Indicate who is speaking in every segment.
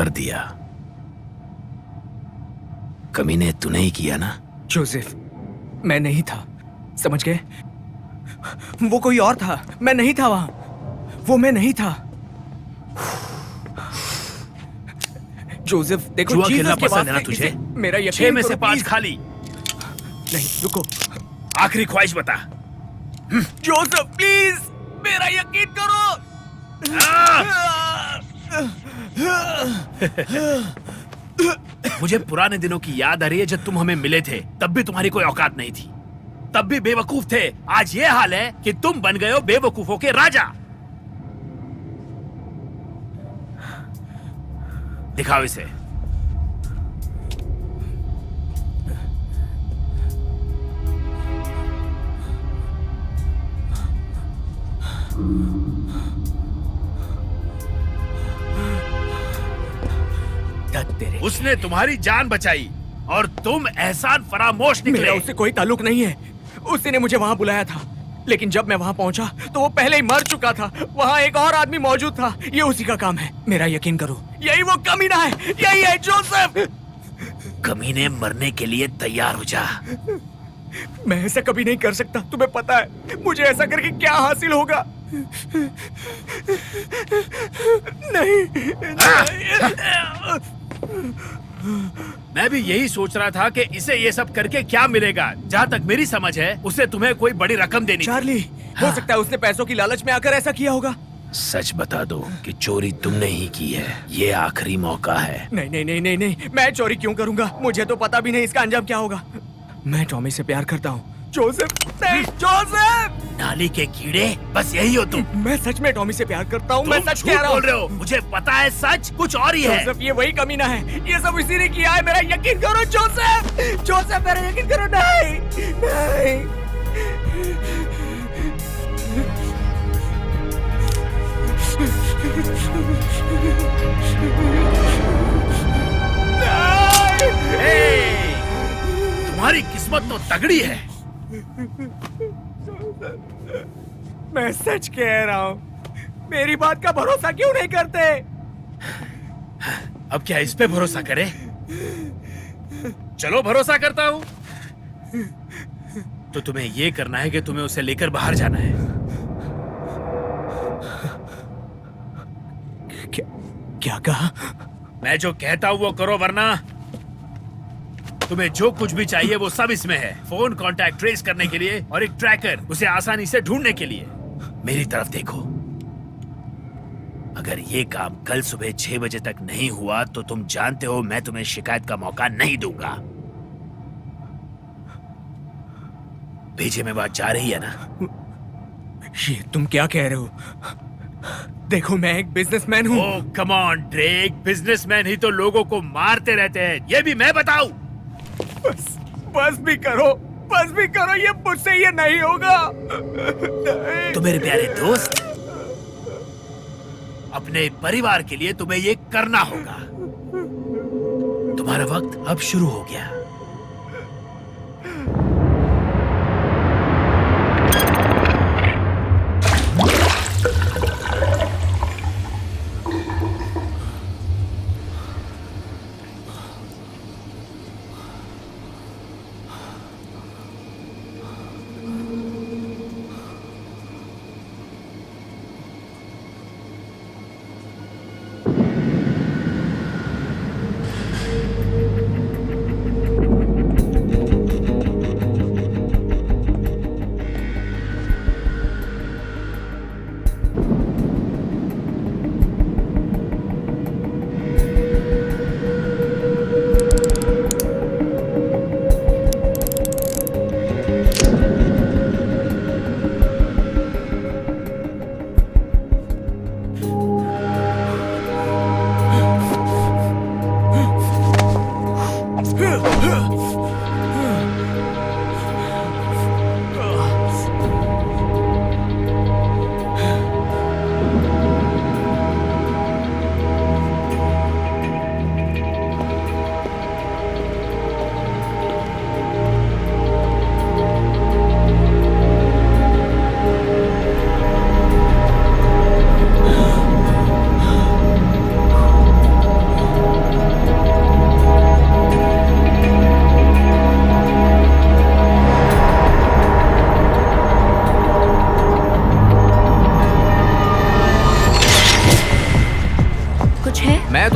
Speaker 1: कर दिया। कमीने तूने ही किया ना?
Speaker 2: जोसेफ, मैं नहीं था, समझ गए? वो कोई और था, मैं नहीं था वहां। वो मैं नहीं था। जोसेफ देखो,
Speaker 1: जुआ
Speaker 2: जीसस
Speaker 1: खेलना
Speaker 2: के
Speaker 1: पसंद है ना
Speaker 2: वास्ते
Speaker 1: तुझे?
Speaker 2: मेरा यकीन
Speaker 1: 6 में से
Speaker 2: करो,
Speaker 1: 5
Speaker 2: प्लीज।
Speaker 1: खाली।
Speaker 2: नहीं रुको,
Speaker 1: आखिरी ख्वाहिश बता।
Speaker 2: जोसेफ प्लीज मेरा यकीन करो।
Speaker 1: मुझे पुराने दिनों की याद आ रही है जब तुम हमें मिले थे। तब भी तुम्हारी कोई औकात नहीं थी, तब भी बेवकूफ थे। आज ये हाल है कि तुम बन गए हो बेवकूफों के राजा। दिखाओ इसे।
Speaker 2: तेरे
Speaker 1: उसने तुम्हारी जान बचाई और तुम एहसान फरामोश निकले।
Speaker 2: मेरा उससे कोई ताल्लुक नहीं है। उसी ने मुझे वहां बुलाया था, लेकिन जब मैं वहां पहुंचा तो वो पहले ही मर चुका था। वहां एक और आदमी मौजूद था। ये उसी का काम है, मेरा यकीन करो। यही वो कमीना है, यही है जोसेफ।
Speaker 1: कमीने, मरने के लिए तैयार हो जा।
Speaker 2: मैं ऐसा कभी नहीं कर सकता, तुम्हें पता है मुझे ऐसा करके क्या हासिल होगा। नहीं,
Speaker 1: मैं भी यही सोच रहा था कि इसे ये सब करके क्या मिलेगा। जहाँ तक मेरी समझ है, उसे तुम्हें कोई बड़ी रकम देनी थी।
Speaker 2: चार्ली, हो सकता है उसने पैसों की लालच में आकर ऐसा किया होगा।
Speaker 1: सच बता दो कि चोरी तुमने ही की है। ये आखिरी मौका है।
Speaker 2: नहीं नहीं नहीं नहीं नहीं, मैं चोरी क्यों करूंगा? मुझे तो पता भी नहीं इसका अंजाम क्या होगा। मैं टॉमी से प्यार करता हूँ। जोसेफ नहीं, जोसेफ!
Speaker 1: नाली के कीड़े, बस यही हो तुम।
Speaker 2: मैं सच में टॉमी से प्यार करता हूँ। मैं
Speaker 1: तुम
Speaker 2: सच
Speaker 1: झूठ
Speaker 2: कह रहा हूँ।
Speaker 1: बोल रहे हो। मुझे पता है सच कुछ और ही है।
Speaker 2: जोसेफ, ये वही कमीना है। ये सब इसी ने किया है, मेरा यकीन करो जोसेफ। जोसेफ, मेरा यकीन करो। नहीं नहीं,
Speaker 1: तुम्हारी किस्मत तो तगड़ी है।
Speaker 2: मैं सच कह रहा हूँ। मेरी बात का भरोसा क्यों नहीं करते?
Speaker 1: अब क्या इस पे भरोसा करें? चलो भरोसा करता हूँ। तो तुम्हें ये करना है कि तुम्हें उसे लेकर बाहर जाना है।
Speaker 2: क्या कहा?
Speaker 1: मैं जो कहता हूँ वो करो, वरना तुम्हें जो कुछ भी चाहिए वो सब इसमें है। फोन कांटेक्ट ट्रेस करने के लिए और एक ट्रैकर, उसे आसानी से ढूंढने के लिए। मेरी तरफ देखो। अगर ये काम कल सुबह 6 बजे तक नहीं हुआ तो तुम जानते हो मैं तुम्हें शिकायत का मौका नहीं दूंगा। भेजे में बात जा रही है ना?
Speaker 2: ये तुम क्या कह रहे हो? देखो, मैं एक बिजनेसमैन हूँ।
Speaker 1: ओह कम ऑन ड्रेक, बिजनेसमैन ही तो लोगों को मारते रहते हैं। ये भी मैं बताऊं?
Speaker 2: बस भी करो, बस भी करो। ये मुझसे ये नहीं होगा।
Speaker 1: तो मेरे प्यारे दोस्त, अपने परिवार के लिए तुम्हें ये करना होगा। तुम्हारा वक्त अब शुरू हो गया।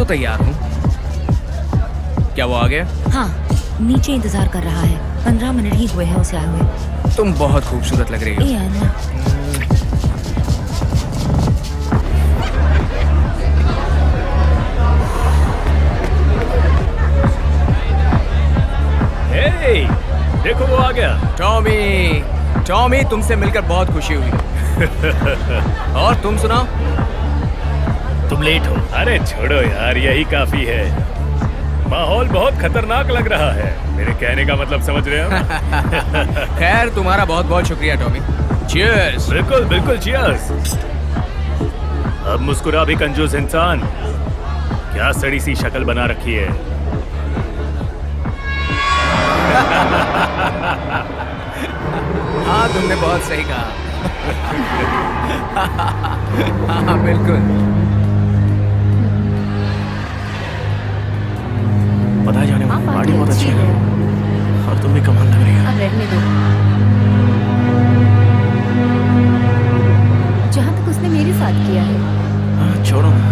Speaker 2: तैयार हूँ। क्या वो आ गया?
Speaker 3: हाँ, नीचे इंतजार कर रहा है। 15 मिनट ही हुए हैं उसे आए हुए।
Speaker 2: तुम बहुत खूबसूरत लग रही हो।
Speaker 3: इयन,
Speaker 1: हे, देखो वो आ गया।
Speaker 2: टॉमी, टॉमी तुमसे मिलकर बहुत खुशी हुई। और तुम सुनाओ?
Speaker 1: तुम लेट हो। अरे छोड़ो यार, यही काफी है। माहौल बहुत खतरनाक लग रहा है। मेरे कहने का मतलब समझ रहे हो?
Speaker 2: खैर तुम्हारा बहुत बहुत शुक्रिया टॉमी। चीयर्स।
Speaker 1: बिल्कुल बिल्कुल, चीयर्स। अब मुस्कुरा भी कंजूस इंसान। क्या सड़ी सी शक्ल बना रखी है।
Speaker 2: हाँ तुमने बहुत सही कहा। हाँ बिल्कुल।
Speaker 1: पता है जाने
Speaker 3: हाँ,
Speaker 1: वाली
Speaker 3: पार्टी
Speaker 1: पार्टी बहुत अच्छी
Speaker 3: अच्छी
Speaker 1: है
Speaker 3: है।
Speaker 1: और तुम भी कमाल लग रही हो।
Speaker 3: अब रहने दो। जहाँ तक उसने मेरे साथ किया है।
Speaker 1: हाँ, छोड़ो ना।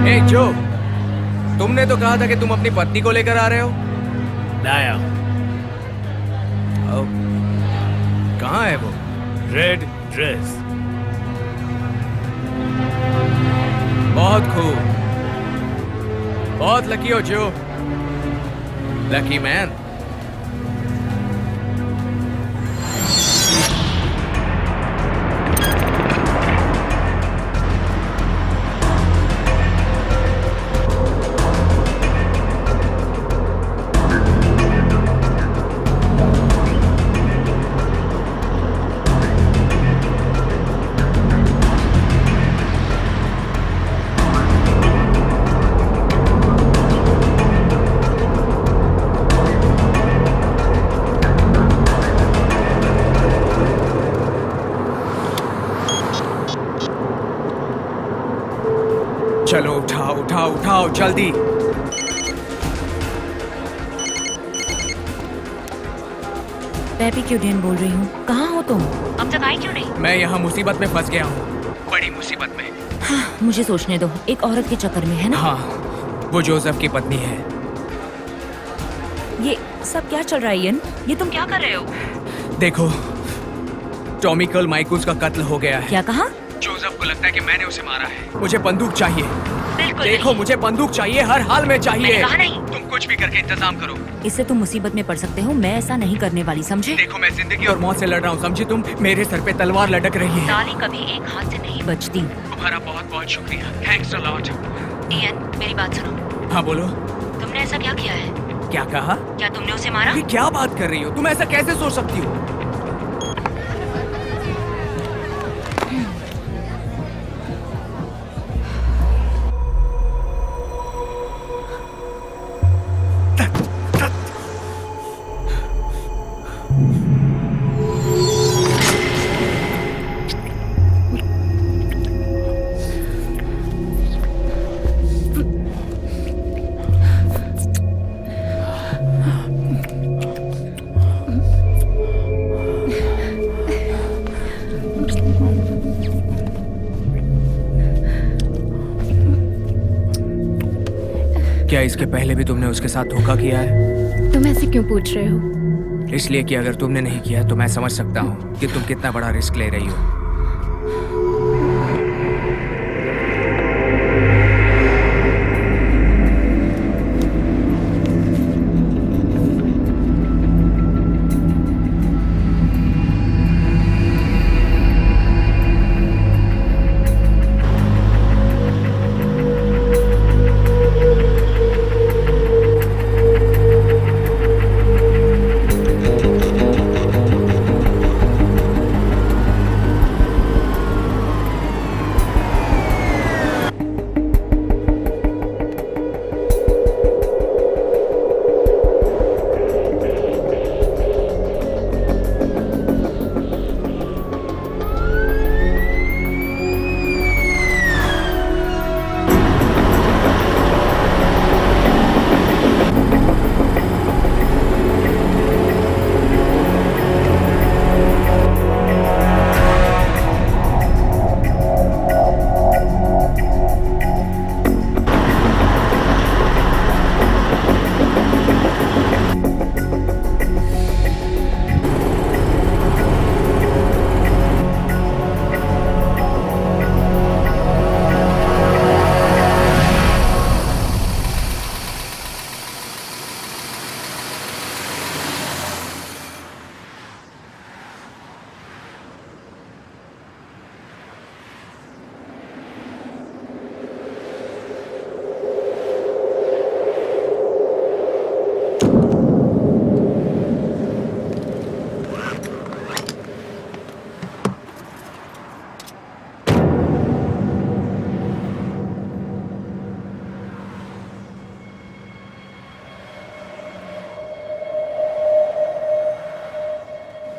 Speaker 2: ए जो, तुमने तो कहा था कि तुम अपनी पत्नी को लेकर आ रहे हो।
Speaker 1: नया
Speaker 2: कहाँ है वो?
Speaker 1: Red dress.
Speaker 2: बहुत खूब। बहुत लकी हो जो। Lucky man. चलो उठाओ उठाओ उठाओ जल्दी।
Speaker 3: पेपी क्यूडियन बोल रही हूँ। कहाँ हो तुम? अब तक आई क्यों नहीं?
Speaker 2: मैं यहाँ मुसीबत में फंस गया हूँ, बड़ी मुसीबत में।
Speaker 3: हाँ, मुझे सोचने दो। एक औरत के चक्कर में, है ना?
Speaker 2: हाँ, वो जोसेफ की पत्नी है।
Speaker 3: ये सब क्या चल रहा है इयन? ये तुम क्या कर रहे हो?
Speaker 2: देखो, टॉमी कल माइकल्स का कत्ल हो गया है।
Speaker 3: क्या कहा?
Speaker 2: जोसेफ को लगता है कि मैंने उसे मारा है। मुझे बंदूक चाहिए।
Speaker 3: बिल्कुल
Speaker 2: देखो
Speaker 3: नहीं।
Speaker 2: मुझे बंदूक चाहिए, हर हाल में चाहिए।
Speaker 3: मैंने कहा नहीं।
Speaker 2: तुम कुछ भी करके इंतजाम करो।
Speaker 3: इससे तुम मुसीबत में पड़ सकते हो। मैं ऐसा नहीं करने वाली, समझे?
Speaker 2: देखो मैं जिंदगी और मौत से लड़ रहा हूँ, समझी तुम? मेरे सर पे तलवार लटक रही है।
Speaker 3: ताली कभी एक हाथ से नहीं बचती।
Speaker 2: तुम्हारा बहुत बहुत शुक्रिया। Thanks a lot.
Speaker 3: इयन, मेरी बात सुनो।
Speaker 2: हाँ बोलो।
Speaker 3: तुमने ऐसा क्या किया है?
Speaker 2: क्या कहा?
Speaker 3: क्या तुमने उसे मारा?
Speaker 2: ये क्या बात कर रही हो तुम? ऐसा कैसे सोच सकती हो? क्या इसके पहले भी तुमने उसके साथ धोखा किया है?
Speaker 4: तुम ऐसे क्यों पूछ रहे हो?
Speaker 2: इसलिए कि अगर तुमने नहीं किया तो मैं समझ सकता हूँ कि तुम कितना बड़ा रिस्क ले रही हो।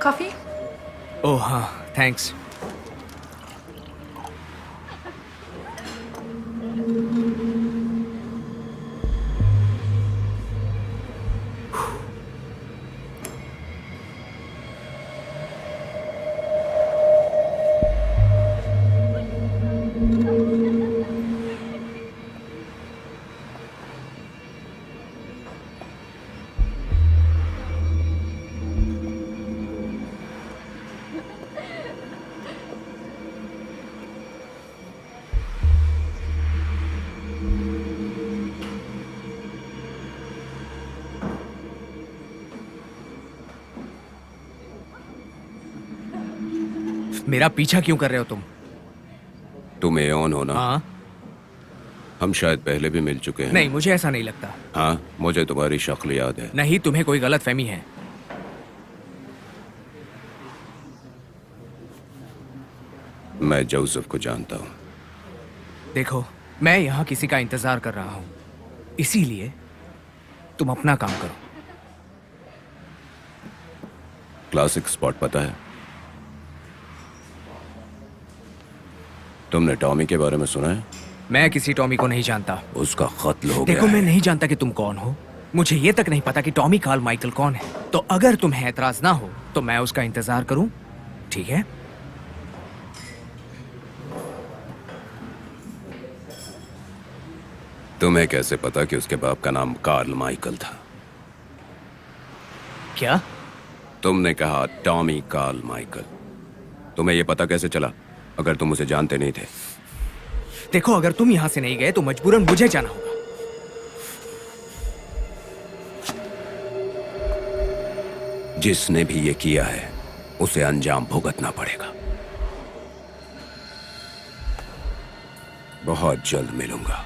Speaker 4: कॉफी?
Speaker 2: ओह हाँ, थैंक्स। मेरा पीछा क्यों कर रहे हो तुम?
Speaker 5: तुम एओन हो ना?
Speaker 2: हाँ?
Speaker 5: हम शायद पहले भी मिल चुके हैं।
Speaker 2: नहीं, मुझे ऐसा नहीं लगता।
Speaker 5: हाँ, मुझे तुम्हारी शक्ल याद है।
Speaker 2: नहीं, तुम्हें कोई गलत फहमी है।
Speaker 5: मैं जोसेफ को जानता हूँ।
Speaker 2: देखो, मैं यहाँ किसी का इंतजार कर रहा हूँ, इसीलिए तुम अपना काम करो।
Speaker 5: क्लासिक स्पॉट पता है? तुमने टॉमी के बारे में सुना है?
Speaker 2: मैं किसी टॉमी को नहीं जानता।
Speaker 5: उसका कत्ल हो गया
Speaker 2: देखो, मैं
Speaker 5: है।
Speaker 2: नहीं जानता कि तुम कौन हो। मुझे ये तक नहीं पता कि टॉमी कार्ल माइकल कौन है। तो अगर तुम्हें एतराज ना हो तो मैं उसका इंतजार करूं, ठीक है?
Speaker 5: तुम्हें कैसे पता कि उसके बाप का नाम कार्ल माइकल था?
Speaker 2: क्या?
Speaker 5: तुमने कहा टॉमी कार्ल माइकल। तुम्हें यह पता कैसे चला अगर तुम उसे जानते नहीं थे?
Speaker 2: देखो, अगर तुम यहां से नहीं गए तो मजबूरन मुझे जाना होगा।
Speaker 5: जिसने भी ये किया है उसे अंजाम भुगतना पड़ेगा। बहुत जल्द मिलूंगा।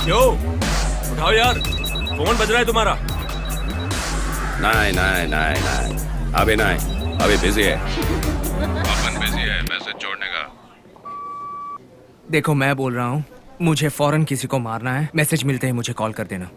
Speaker 6: यो, उठाओ यार, फोन बज रहा है तुम्हारा।
Speaker 5: नहीं नहीं नहीं नहीं, अभी बिजी है। अपन बिजी है मैसेज छोड़ने का।
Speaker 2: देखो, मैं बोल रहा हूँ, मुझे फौरन किसी को मारना है। मैसेज मिलते ही मुझे कॉल कर देना।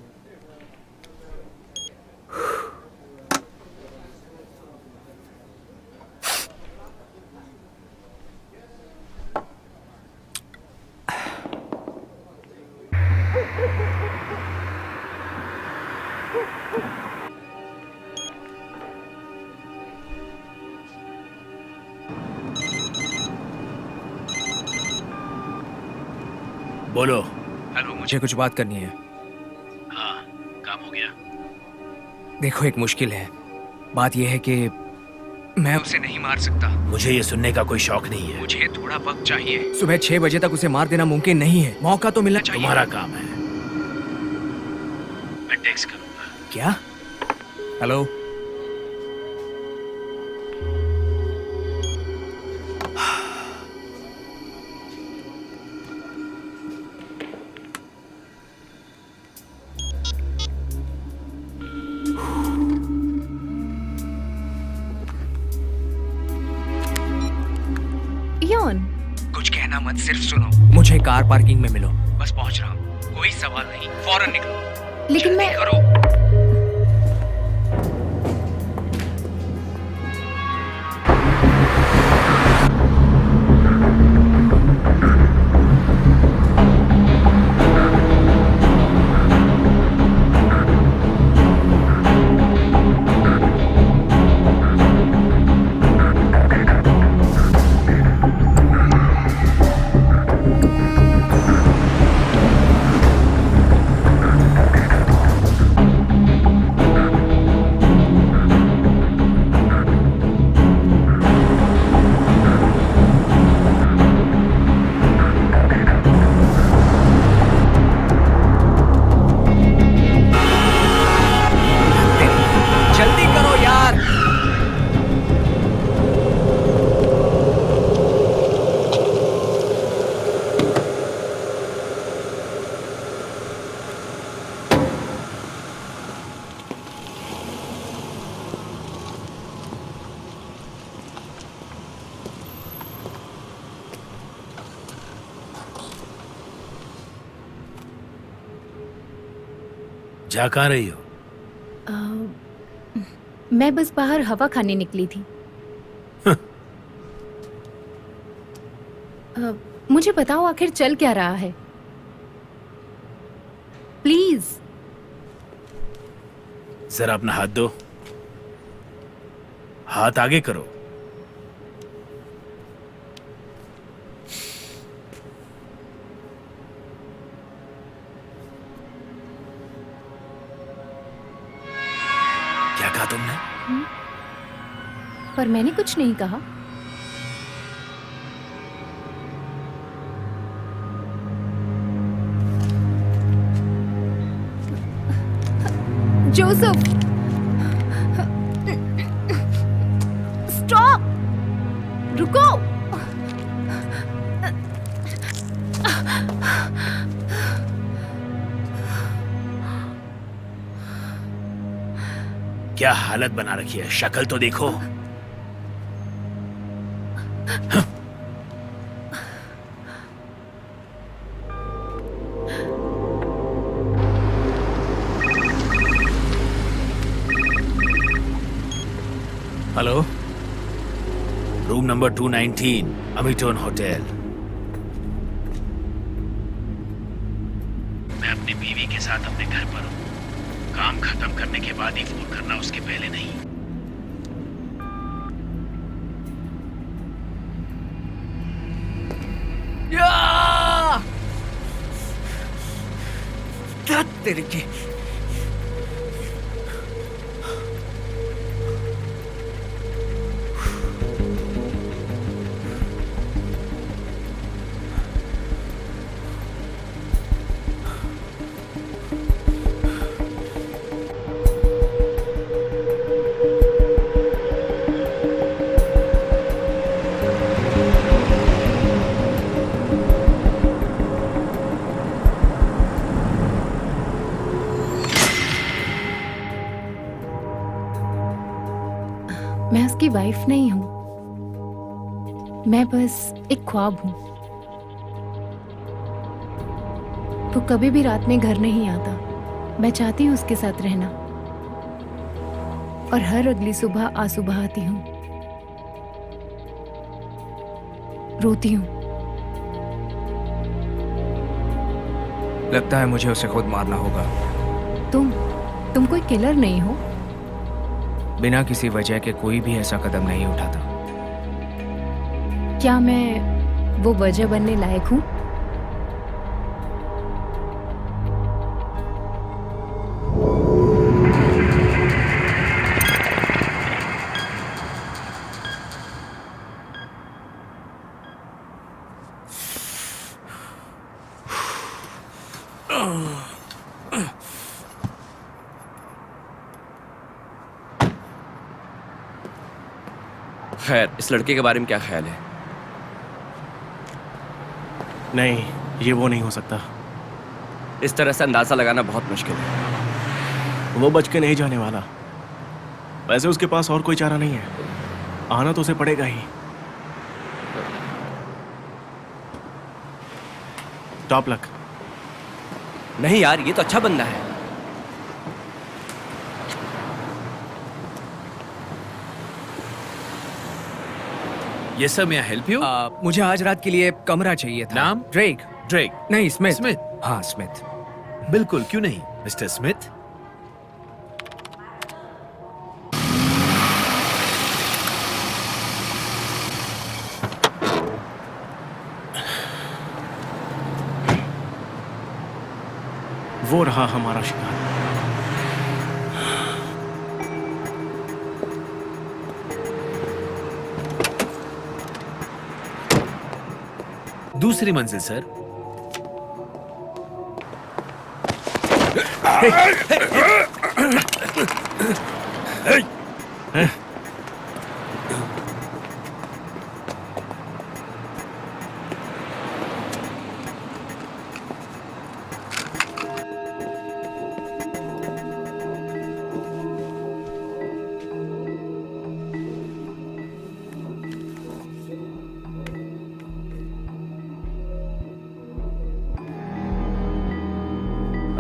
Speaker 1: बोलो।
Speaker 2: हेलो, मुझे कुछ बात करनी है।
Speaker 1: हाँ, काम हो गया।
Speaker 2: देखो, एक मुश्किल है। बात यह है कि मैं उसे नहीं मार सकता।
Speaker 1: मुझे ये सुनने का कोई शौक नहीं है।
Speaker 2: मुझे थोड़ा वक्त चाहिए। सुबह 6 बजे तक उसे मार देना मुमकिन नहीं है। मौका तो मिलना चाहिए।
Speaker 1: तुम्हारा काम है। मैं टेक्स्ट करूंगा।
Speaker 2: क्या? हेलो।
Speaker 4: योन,
Speaker 2: कुछ कहना मत, सिर्फ सुनो। मुझे कार पार्किंग में मिलो। बस पहुंच रहा हूँ। कोई सवाल नहीं, फौरन निकलो।
Speaker 4: लेकिन मैं
Speaker 2: करो। जल्दी करो यार।
Speaker 1: जा कहाँ रही हो?
Speaker 4: मैं बस बाहर हवा खाने निकली थी। मुझे बताओ आखिर चल क्या रहा है? प्लीज।
Speaker 1: जरा अपना हाथ दो। हाथ आगे करो। क्या कहा तुमने?
Speaker 4: पर मैंने कुछ नहीं कहा। Joseph, stop! रुको!
Speaker 1: क्या हालत बना रखी है, शक्ल तो देखो।
Speaker 2: हेलो।
Speaker 1: रूम नंबर 219, अमिटोन होटल। मैं अपनी बीवी के साथ अपने घर पर हूँ। काम खत्म करने के बाद ही फोन करना, उसके पहले नहीं।
Speaker 2: तेरे के
Speaker 4: मैं उसकी वाइफ नहीं हूं। मैं बस एक ख्वाब हूं। वो कभी भी रात में घर नहीं आता। मैं चाहती हूँ उसके साथ रहना, और हर अगली सुबह आंसू बहाती हूँ, रोती हूँ।
Speaker 2: लगता है मुझे उसे खुद मारना होगा।
Speaker 4: तुम कोई किलर नहीं हो।
Speaker 2: बिना किसी वजह के कोई भी ऐसा कदम नहीं उठाता।
Speaker 4: क्या मैं वो वजह बनने लायक हूँ?
Speaker 6: खैर, इस लड़के के बारे में क्या ख्याल है?
Speaker 2: नहीं, ये वो नहीं हो सकता।
Speaker 6: इस तरह से अंदाजा लगाना बहुत मुश्किल है।
Speaker 2: वो बच के नहीं जाने वाला। वैसे उसके पास और कोई चारा नहीं है, आना तो उसे पड़ेगा ही। Top luck.
Speaker 6: नहीं यार, ये तो अच्छा बंदा है।
Speaker 1: Yes sir, may I help you?
Speaker 2: मुझे आज रात के लिए कमरा चाहिए था।
Speaker 1: नाम?
Speaker 2: ड्रेक।
Speaker 1: ड्रेक।
Speaker 2: नहीं, स्मिथ।
Speaker 1: स्मिथ?
Speaker 2: हाँ, स्मिथ।
Speaker 1: बिल्कुल, क्यों नहीं मिस्टर स्मिथ।
Speaker 2: वो रहा हमारा शिकार।
Speaker 1: दूसरी मंजिल सर।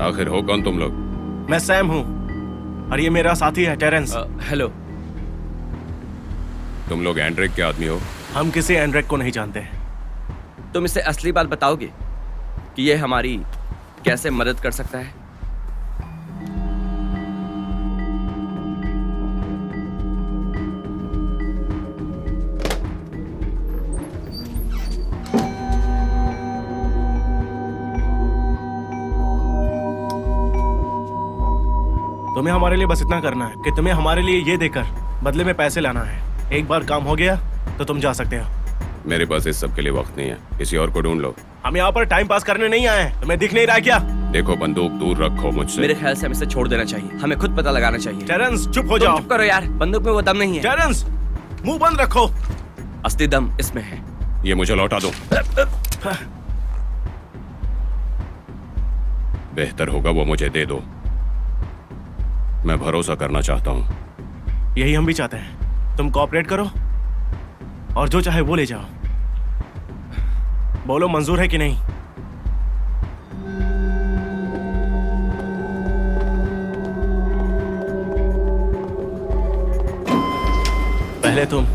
Speaker 5: आखिर हो कौन तुम लोग?
Speaker 2: मैं सैम हूँ और ये मेरा साथी है टेरेंस।
Speaker 6: हेलो।
Speaker 5: तुम लोग एंड्रिक के आदमी हो?
Speaker 2: हम किसी एंड्रेक को नहीं जानते।
Speaker 6: तुम इसे असली बात बताओगे कि ये हमारी कैसे मदद कर सकता है?
Speaker 2: तुम्हें हमारे लिए बस इतना करना है कि तुम्हें हमारे लिए ये देकर बदले में पैसे लाना है। एक बार काम हो गया तो तुम जा सकते हो।
Speaker 5: मेरे पास इस सब के लिए वक्त नहीं है, किसी और को ढूंढ लो।
Speaker 2: हम यहाँ पर टाइम पास करने नहीं आए हैं। तुम्हें दिख नहीं रहा क्या?
Speaker 5: देखो, बंदूक दूर रखो मुझसे।
Speaker 6: मेरे ख्याल से हमें इसे छोड़ देना चाहिए। हमें खुद पता लगाना चाहिए।
Speaker 2: टेरेंस, चुप हो
Speaker 6: तुम
Speaker 2: जाओ।
Speaker 6: चुप करो यार, बंदूक में वो दम नहीं है।
Speaker 2: टेरेंस, मुंह बंद रखो।
Speaker 6: असली दम इसमें है।
Speaker 5: ये मुझे लौटा दो। बेहतर होगा वो मुझे दे दो। मैं भरोसा करना चाहता हूँ।
Speaker 2: यही हम भी चाहते हैं। तुम कोऑपरेट करो और जो चाहे वो ले जाओ। बोलो मंजूर है कि नहीं? पहले तुम।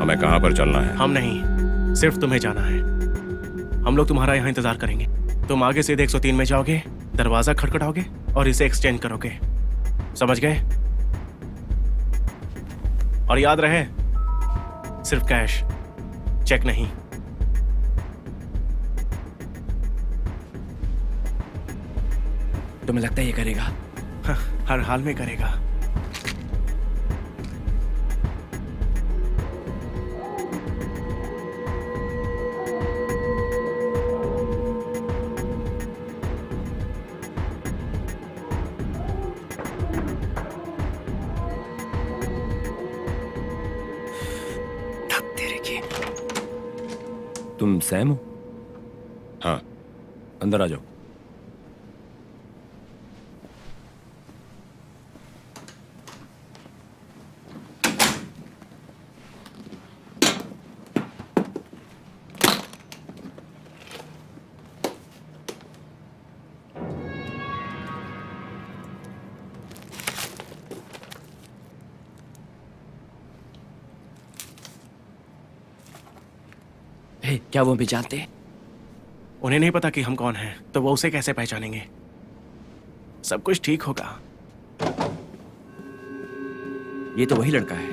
Speaker 5: हमें कहाँ पर चलना है?
Speaker 2: हम नहीं, सिर्फ तुम्हें जाना है। हम लोग तुम्हारा यहाँ इंतजार करेंगे। तुम आगे सीधे 103 में जाओगे, दरवाजा खटखटाओगे और इसे एक्सचेंज करोगे। समझ गए? और याद रहे, सिर्फ कैश, चेक नहीं।
Speaker 6: तुम्हें लगता है ये करेगा?
Speaker 2: हर हाल में करेगा।
Speaker 6: तुम सैम हो?
Speaker 5: हाँ।
Speaker 6: अंदर आ जाओ। क्या वो भी जानते हैं?
Speaker 2: उन्हें नहीं पता कि हम कौन हैं, तो वो उसे कैसे पहचानेंगे? सब कुछ ठीक होगा।
Speaker 6: ये तो वही लड़का है।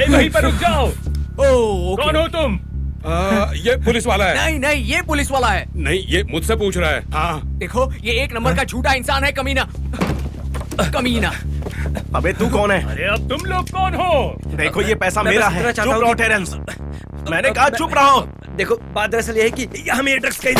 Speaker 7: वहीं पर रुक जाओ।
Speaker 2: ओके।
Speaker 7: कौन हो तुम?
Speaker 5: ये पुलिस वाला है।
Speaker 2: नहीं नहीं, ये पुलिस वाला है।
Speaker 5: नहीं, ये मुझसे पूछ रहा है। हाँ।
Speaker 2: देखो, ये एक नंबर का झूठा इंसान है। कमीना, कमीना।
Speaker 8: अबे तू कौन है?
Speaker 7: अरे अब तुम लोग कौन हो?
Speaker 8: देखो ये पैसा
Speaker 6: मैं
Speaker 8: मेरा
Speaker 6: बस
Speaker 8: है।
Speaker 6: इतना
Speaker 8: चुप
Speaker 6: चाहता हूँ
Speaker 8: रहो
Speaker 6: कि-
Speaker 8: टेरेंस। मैंने कहा चुप रहो।
Speaker 6: देखो बात दरअसल ये है कि हमें ये ड्रग्स कहीं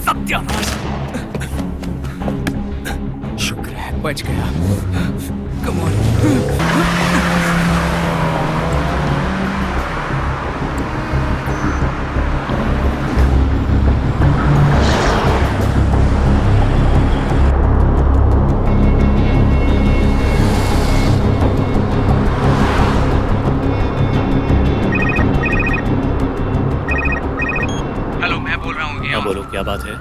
Speaker 2: सत्यानाश! शुक्र है बच गया। Come on. हेलो, मैं बोल रहा हूँ।
Speaker 1: हाँ बोलो, क्या बात है?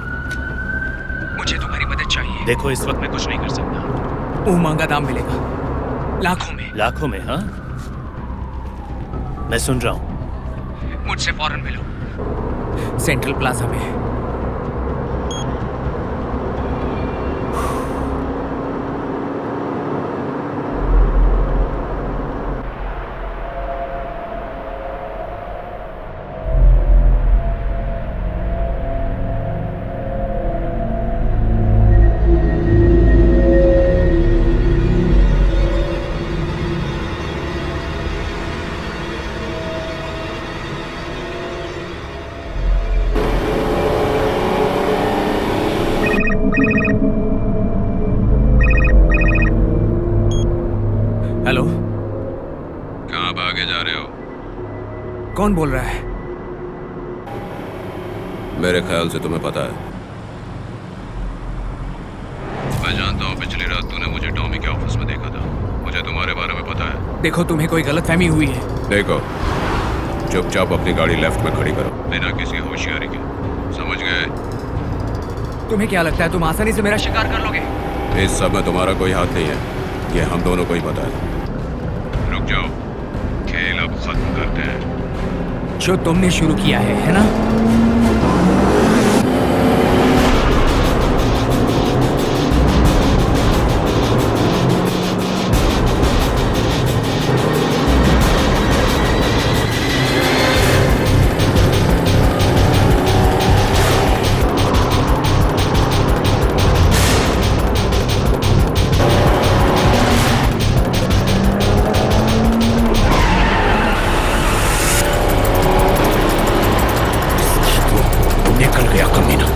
Speaker 2: मुझे तुम्हारी मदद चाहिए।
Speaker 1: देखो इस वक्त मैं कुछ नहीं कर सकता।
Speaker 2: वो मांगा दाम मिलेगा, लाखों में।
Speaker 1: लाखों में? हाँ, मैं सुन रहा हूँ।
Speaker 2: मुझसे फौरन मिलो, सेंट्रल प्लाजा में। हेलो,
Speaker 5: कहाँ भागे जा रहे हो?
Speaker 2: कौन बोल रहा है?
Speaker 5: मेरे ख्याल से तुम्हें पता है। मैं जानता हूँ पिछली रात तूने मुझे टॉमी के ऑफिस में देखा था। मुझे तुम्हारे बारे में पता है।
Speaker 2: देखो, तुम्हें कोई गलतफहमी हुई है।
Speaker 5: देखो, चुपचाप अपनी गाड़ी लेफ्ट में खड़ी करो, बिना किसी होशियारी के। समझ गए?
Speaker 2: तुम्हें क्या लगता है तुम आसानी से मेरा शिकार कर लोगे?
Speaker 5: इस सब में तुम्हारा कोई हाथ नहीं है, ये हम दोनों को ही पता है। रुक जाओ, खेल अब खत्म करते हैं।
Speaker 2: जो तुमने शुरू किया है ना?
Speaker 1: निकल गया कमीना।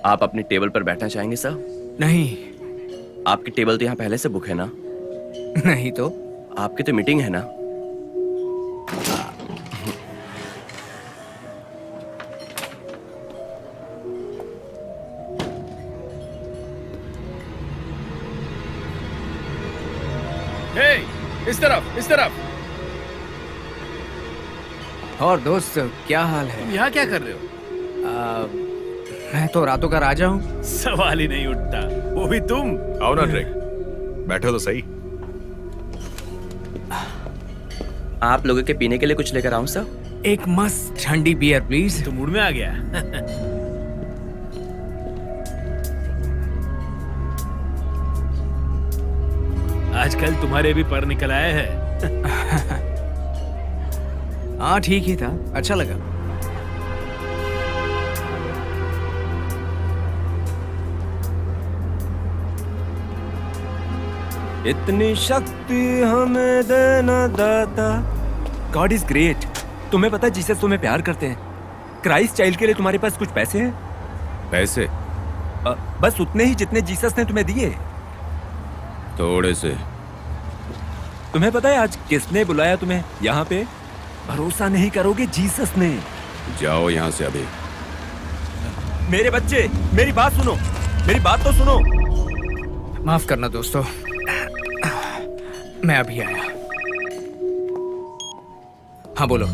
Speaker 6: आप अपनी टेबल पर बैठना चाहेंगे सर?
Speaker 2: नहीं।
Speaker 6: आपकी टेबल तो यहाँ पहले से बुक है ना?
Speaker 2: नहीं तो?
Speaker 6: आपकी तो मीटिंग है ना?
Speaker 1: हे, इस तरफ, इस तरफ।
Speaker 2: और दोस्त, क्या हाल है?
Speaker 1: तुम यहाँ क्या कर रहे हो?
Speaker 2: मैं तो रातों का राजा हूँ।
Speaker 1: सवाल ही नहीं उठता, वो भी तुम।
Speaker 8: आओ ना ड्रेक, बैठो तो सही।
Speaker 6: आप लोगों के पीने के लिए कुछ लेकर आऊं सर?
Speaker 2: एक मस्त ठंडी बियर प्लीज।
Speaker 1: तो मूड में आ गया। आजकल तुम्हारे भी पर निकल आए हैं।
Speaker 2: हाँ ठीक ही था, अच्छा लगा।
Speaker 9: इतनी शक्ति हमें देना दाता। God is great. तुम्हें पता है जीसस तुम्हें प्यार करते हैं। क्राइस्ट चाइल्ड के लिए तुम्हारे पास कुछ पैसे हैं?
Speaker 5: पैसे?
Speaker 9: बस उतने ही जितने जीसस ने तुम्हें दिए।
Speaker 5: थोड़े से।
Speaker 9: तुम्हें पता है आज किसने बुलाया तुम्हें यहाँ पे? भरोसा नहीं करोगे, जीसस ने।
Speaker 5: जाओ यहाँ से अभी।
Speaker 9: मेरे बच्चे, मेरी बात सुनो, मेरी बात तो सुनो।
Speaker 2: माफ करना दोस्तों, मैं अभी आया। हाँ बोलो।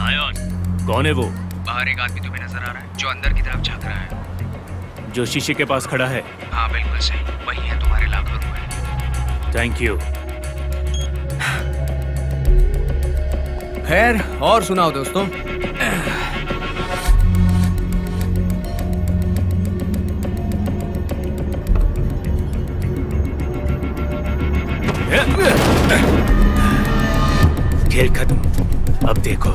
Speaker 7: आयन कौन है वो?
Speaker 2: बाहर एक आदमी तुम्हें नजर आ रहा है जो अंदर की तरफ झांक रहा है।
Speaker 7: जो शीशे के पास खड़ा है?
Speaker 2: हाँ बिल्कुल सही, वही है तुम्हारे लाखों रुपए।
Speaker 7: Thank you.
Speaker 2: खैर और सुनाओ दोस्तों।
Speaker 7: खेल खत्म, अब देखो।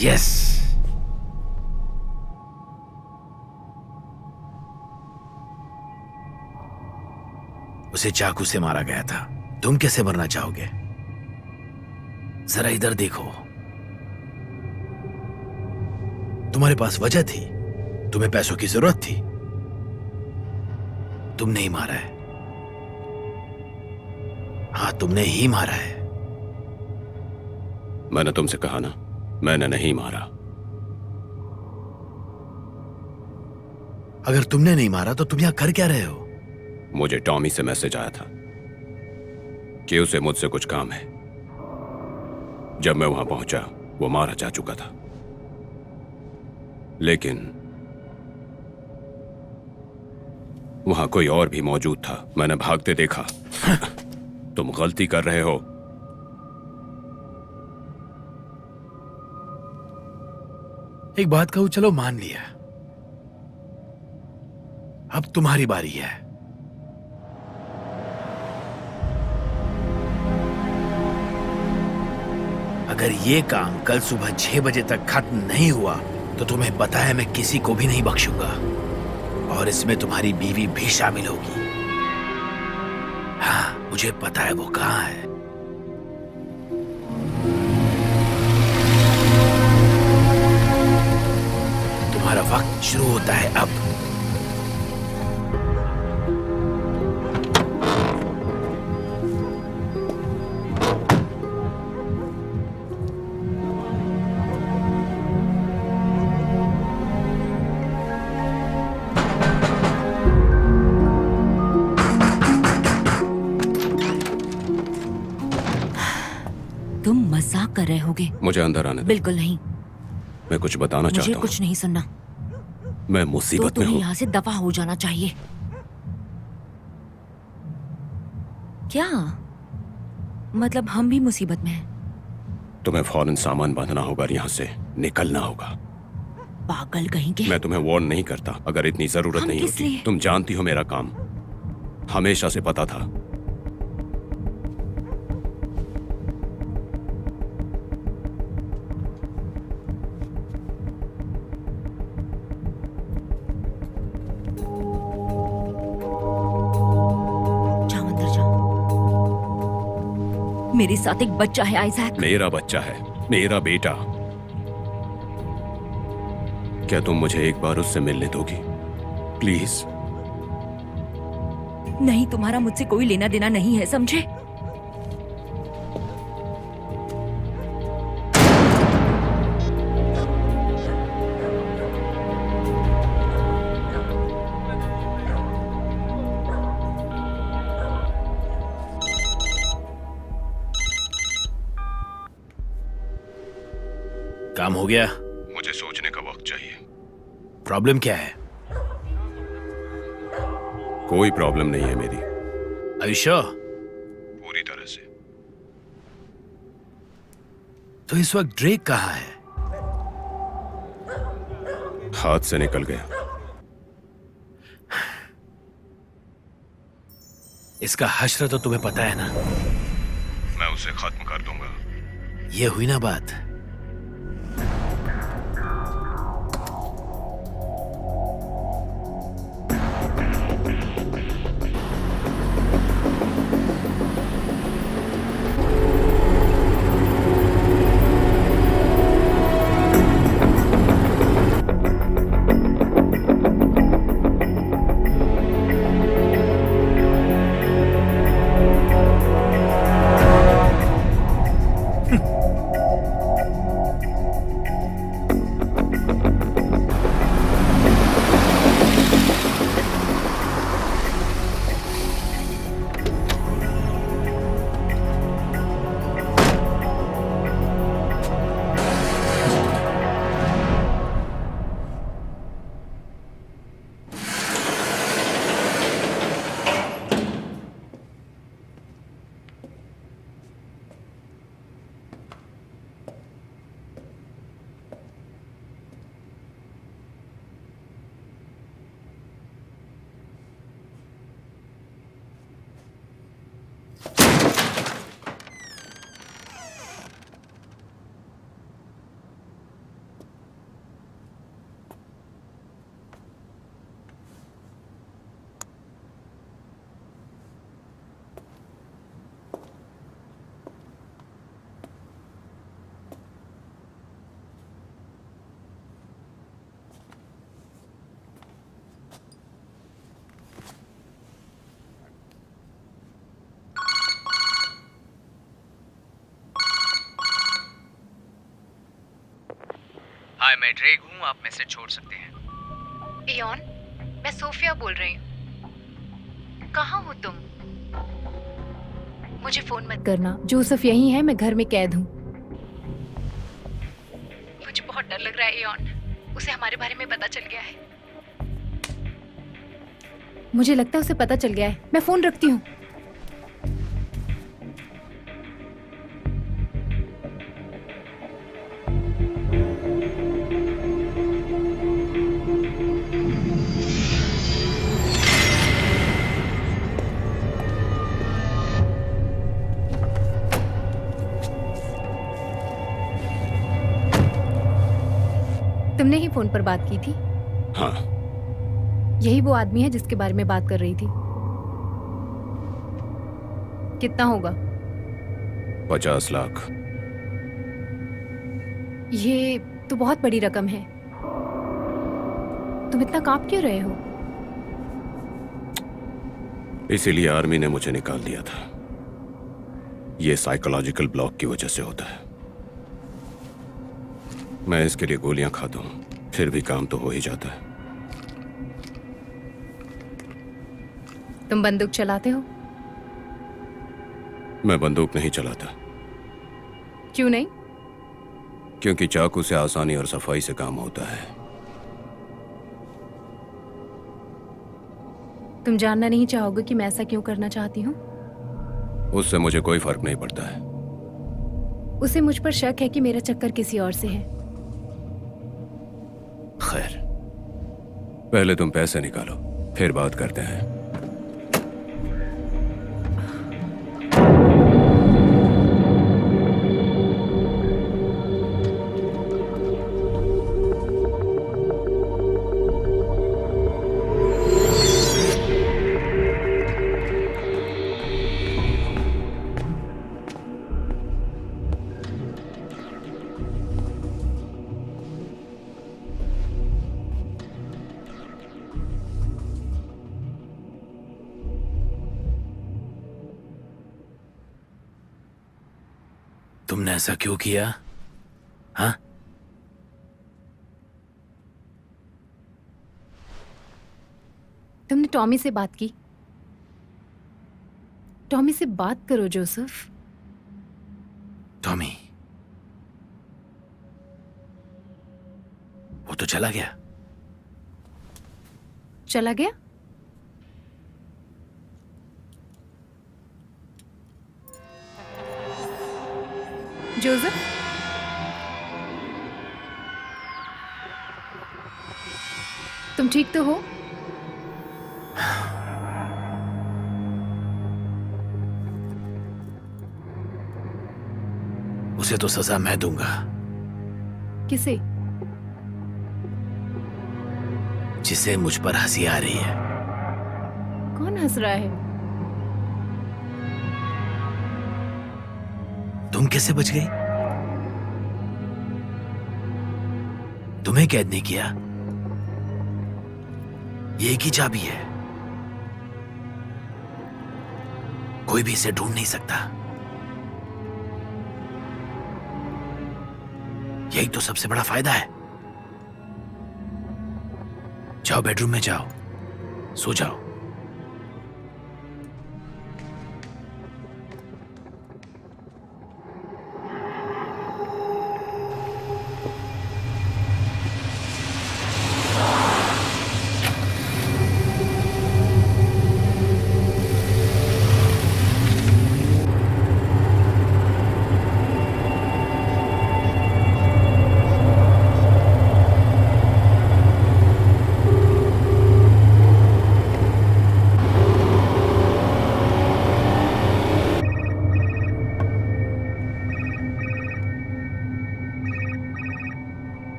Speaker 1: यस, उसे चाकू से मारा गया था। तुम कैसे मरना चाहोगे? जरा इधर देखो। तुम्हारे पास वजह थी, तुम्हें पैसों की जरूरत थी, तुमने ही मारा है। हाँ, तुमने ही मारा है।
Speaker 5: मैंने तुमसे कहा ना, मैंने नहीं मारा।
Speaker 1: अगर तुमने नहीं मारा तो तुम यहां कर क्या रहे हो?
Speaker 5: मुझे टॉमी से मैसेज आया था कि उसे मुझसे कुछ काम है। जब मैं वहां पहुंचा, वो मारा जा चुका था। लेकिन वहां कोई और भी मौजूद था। मैंने भागते देखा। तुम गलती कर रहे हो।
Speaker 1: एक बात कहूं, चलो मान लिया, अब तुम्हारी बारी है। अगर ये काम कल सुबह 6 बजे तक खत्म नहीं हुआ तो तुम्हें पता है मैं किसी को भी नहीं बख्शूंगा, और इसमें तुम्हारी बीवी भी शामिल होगी। हाँ, मुझे पता है वो कहाँ है। तुम्हारा वक्त शुरू होता है अब।
Speaker 3: तुम मजाक कर रहे होगे?
Speaker 5: मुझे अंदर आने दो।
Speaker 3: बिल्कुल नहीं,
Speaker 5: मैं कुछ बताना
Speaker 3: मुझे
Speaker 5: चाहता
Speaker 3: कुछ नहीं सुनना।
Speaker 5: हूँ। मैं
Speaker 3: तो
Speaker 5: मुसीबत में
Speaker 3: तुम्हें
Speaker 5: हूँ।
Speaker 3: यहाँ से दफा हो जाना चाहिए। क्या मतलब हम भी मुसीबत में हैं?
Speaker 5: तुम्हें फौरन सामान बांधना होगा और यहाँ से निकलना होगा।
Speaker 3: पागल कहीं के।
Speaker 5: मैं तुम्हें वार्न नहीं करता अगर इतनी जरूरत
Speaker 3: हम
Speaker 5: नहीं
Speaker 3: किस
Speaker 5: होती।
Speaker 3: लिए?
Speaker 5: तुम जानती हो मेरा काम, हमेशा से पता था।
Speaker 3: जाओ अंदर जाओ। मेरे साथ एक बच्चा है आइजैक।
Speaker 5: मेरा बच्चा है, मेरा बेटा। क्या तुम मुझे एक बार उससे मिलने दोगी प्लीज?
Speaker 3: नहीं, तुम्हारा मुझसे कोई लेना देना नहीं है, समझे?
Speaker 1: काम हो गया?
Speaker 5: मुझे सोचने का वक्त चाहिए।
Speaker 1: प्रॉब्लम क्या है?
Speaker 5: कोई प्रॉब्लम नहीं है मेरी,
Speaker 1: Are you sure?
Speaker 5: पूरी तरह से।
Speaker 1: तो इस वक्त ड्रेक कहाँ है?
Speaker 5: हाथ से निकल गया।
Speaker 1: इसका हश्र तो तुम्हें पता है ना?
Speaker 5: मैं उसे खत्म कर दूंगा।
Speaker 1: ये हुई ना बात।
Speaker 2: हाय, मैं ड्रेक हूँ, आप मैसेज छोड़ सकते हैं।
Speaker 4: इयॉन, मैं सोफिया बोल रही हूँ। कहाँ हो तुम? मुझे फोन मत करना। जोसेफ यहीं है, मैं घर में कैद हूँ। मुझे बहुत डर लग रहा है इयॉन। उसे हमारे बारे में पता चल गया है। मुझे लगता है उसे पता चल गया है। मैं फोन रखती हूँ। तुमने ही फोन पर बात की थी?
Speaker 5: हाँ।
Speaker 4: यही वो आदमी है जिसके बारे में बात कर रही थी। कितना होगा?
Speaker 5: 50 लाख।
Speaker 4: ये तो बहुत बड़ी रकम है। तुम इतना कांप क्यों रहे हो?
Speaker 5: इसीलिए आर्मी ने मुझे निकाल दिया था। ये साइकोलॉजिकल ब्लॉक की वजह से होता है। मैं इसके लिए गोलियां खाता हूं, फिर भी काम तो हो ही जाता है।
Speaker 4: तुम बंदूक चलाते हो?
Speaker 5: मैं बंदूक नहीं चलाता।
Speaker 4: क्यों नहीं?
Speaker 5: क्योंकि चाकू से आसानी और सफाई से काम होता है।
Speaker 4: तुम जानना नहीं चाहोगे कि मैं ऐसा क्यों करना चाहती हूँ?
Speaker 5: उससे मुझे कोई फर्क नहीं पड़ता है।
Speaker 4: उसे मुझ पर शक है कि मेरा चक्कर किसी और से है।
Speaker 5: खैर, पहले तुम पैसे निकालो, फिर बात करते हैं।
Speaker 1: तुमने ऐसा क्यों किया? हाँ?
Speaker 4: तुमने टॉमी से बात की? टॉमी से बात करो जोसेफ।
Speaker 1: टॉमी, वो तो चला गया।
Speaker 4: चला गया? जोसेफ, तुम ठीक तो हो?
Speaker 1: उसे तो सजा मैं दूंगा।
Speaker 4: किसे?
Speaker 1: जिसे मुझ पर हंसी आ रही है।
Speaker 4: कौन हंस रहा है?
Speaker 1: तुम कैसे बच गई? तुम्हें कैद नहीं किया। ये एक ही चाबी है, कोई भी इसे ढूंढ नहीं सकता। यही तो सबसे बड़ा फायदा है। जाओ, बेडरूम में जाओ, सो जाओ।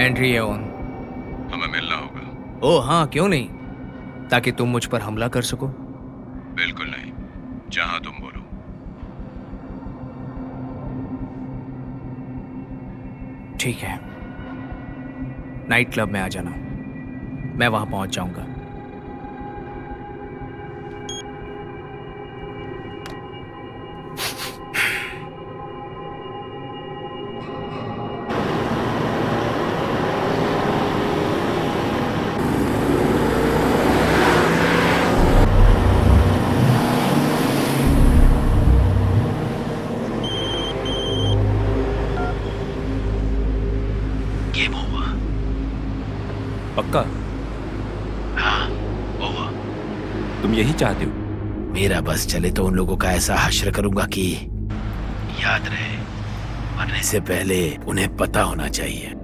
Speaker 2: एंट्री है ऑन।
Speaker 5: हमें मिलना होगा।
Speaker 2: ओ हाँ, क्यों नहीं, ताकि तुम मुझ पर हमला कर सको।
Speaker 5: बिल्कुल नहीं, जहां तुम बोलो।
Speaker 2: ठीक है, नाइट क्लब में आ जाना, मैं वहां पहुंच जाऊंगा।
Speaker 1: Game over.
Speaker 9: पक्का?
Speaker 1: हाँ, ओवर।
Speaker 9: तुम यही चाहते हो?
Speaker 1: मेरा बस चले तो उन लोगों का ऐसा हश्र करूंगा कि याद रहे, मरने से पहले उन्हें पता होना चाहिए।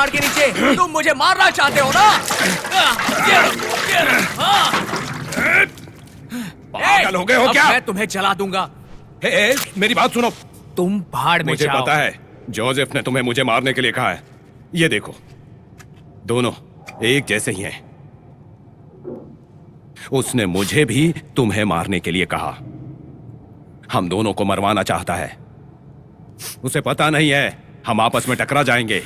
Speaker 2: पहाड़ के नीचे। तुम मुझे मारना चाहते हो ना?
Speaker 5: पागल हो गए हो
Speaker 2: अब
Speaker 5: क्या?
Speaker 2: मैं तुम्हें जला दूंगा।
Speaker 5: मेरी बात सुनो।
Speaker 2: तुम पहाड़ में
Speaker 5: मुझे
Speaker 2: जाओ।
Speaker 5: पता है जोसेफ ने तुम्हें मुझे मारने के लिए कहा है। ये देखो, दोनों एक जैसे ही हैं। उसने मुझे भी तुम्हें मारने के लिए कहा। हम दोनों को मरवाना चाहता है। उसे पता नहीं है हम आपस में टकरा जाएंगे।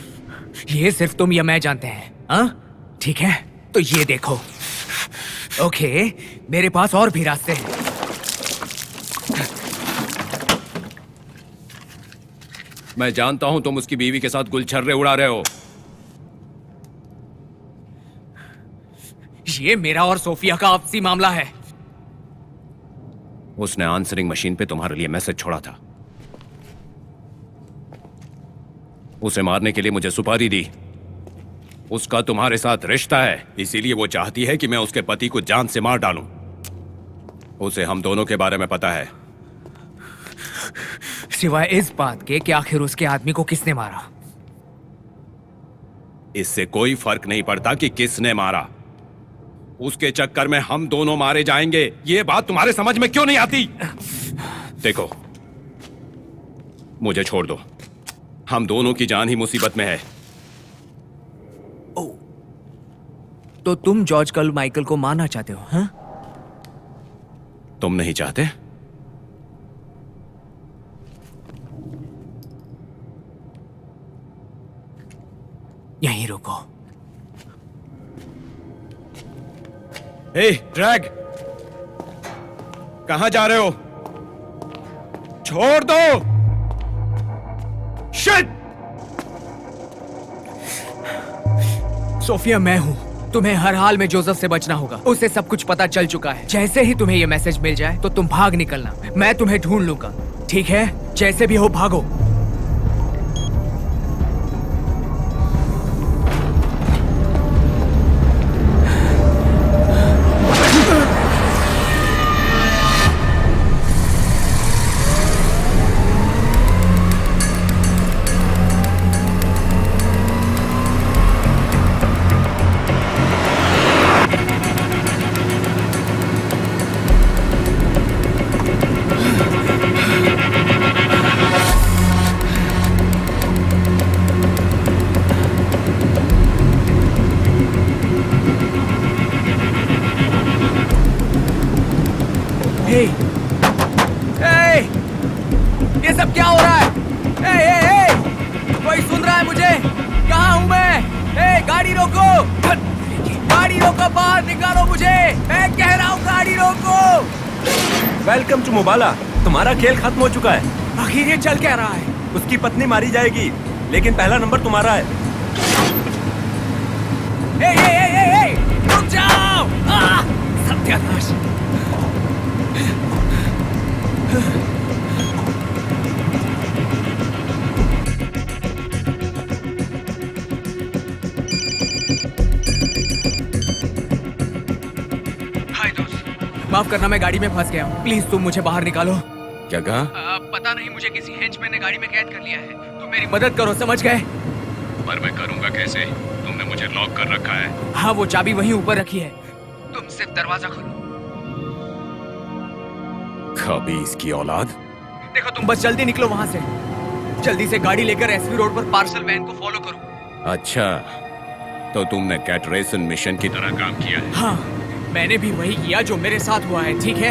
Speaker 2: ये सिर्फ तुम या मैं जानते हैं, हाँ? ठीक है, तो ये देखो। ओके, मेरे पास और भी रास्ते हैं।
Speaker 5: मैं जानता हूं तुम उसकी बीवी के साथ गुलछर्रे उड़ा रहे हो।
Speaker 2: ये मेरा और सोफिया का आपसी मामला है।
Speaker 5: उसने आंसरिंग मशीन पे तुम्हारे लिए मैसेज छोड़ा था। उसे मारने के लिए मुझे सुपारी दी। उसका तुम्हारे साथ रिश्ता है, इसीलिए वो चाहती है कि मैं उसके पति को जान से मार डालूं। उसे हम दोनों के बारे में पता है।
Speaker 2: सिवाय इस बात के कि आखिर उसके आदमी को किसने मारा।
Speaker 5: इससे कोई फर्क नहीं पड़ता कि किसने मारा। उसके चक्कर में हम दोनों मारे जाएंगे। ये बात तुम्हारे समझ में क्यों नहीं आती? देखो, मुझे छोड़ दो। हम दोनों की जान ही मुसीबत में है।
Speaker 2: तो तुम जॉर्ज कल माइकल को मारना चाहते हो, हाँ?
Speaker 5: तुम नहीं चाहते?
Speaker 2: यहीं रुको।
Speaker 5: ए, ड्रैग, कहां जा रहे हो? छोड़ दो। शिट!
Speaker 2: सोफिया, मैं हूं। तुम्हें हर हाल में जोसेफ से बचना होगा। उसे सब कुछ पता चल चुका है। जैसे ही तुम्हें यह मैसेज मिल जाए तो तुम भाग निकलना। मैं तुम्हें ढूंढ लूंगा, ठीक है? जैसे भी हो भागो। ये सब क्या हो रहा है? कोई सुन रहा है मुझे? कहाँ हूँ मैं? गाड़ी रोको! गाड़ी रोको, बाहर निकालो मुझे! मैं कह रहा हूँ गाड़ी रोको!
Speaker 9: वेलकम टू मोबाला। तुम्हारा खेल खत्म हो चुका है।
Speaker 2: आखिर ये चल क्या रहा है?
Speaker 9: उसकी पत्नी मारी जाएगी, लेकिन पहला नंबर तुम्हारा है।
Speaker 2: रुक जाओ! सत्यानाश! माफ करना, मैं गाड़ी में फंस गया हूँ। प्लीज तुम मुझे बाहर निकालो।
Speaker 5: क्या कहा?
Speaker 2: पता नहीं, मुझे किसी हेंचमैन ने गाड़ी में कैद कर लिया है। तुम मेरी मदद करो, समझ गए?
Speaker 5: पर मैं करूंगा कैसे? तुमने मुझे लॉक कर रखा है।
Speaker 2: हाँ, वो चाबी वहीं ऊपर रखी है। तुम सिर्फ दरवाजा खोलो।
Speaker 5: कभी इसकी औलाद।
Speaker 2: देखो, तुम बस जल्दी निकलो वहाँ से। जल्दी से गाड़ी लेकर एसपी रोड पर पार्सल वैन को फॉलो करो।
Speaker 5: अच्छा, तो तुमने कैटरेसन मिशन की तरह काम किया है।
Speaker 2: हाँ, मैंने भी वही किया जो मेरे साथ हुआ है, ठीक है?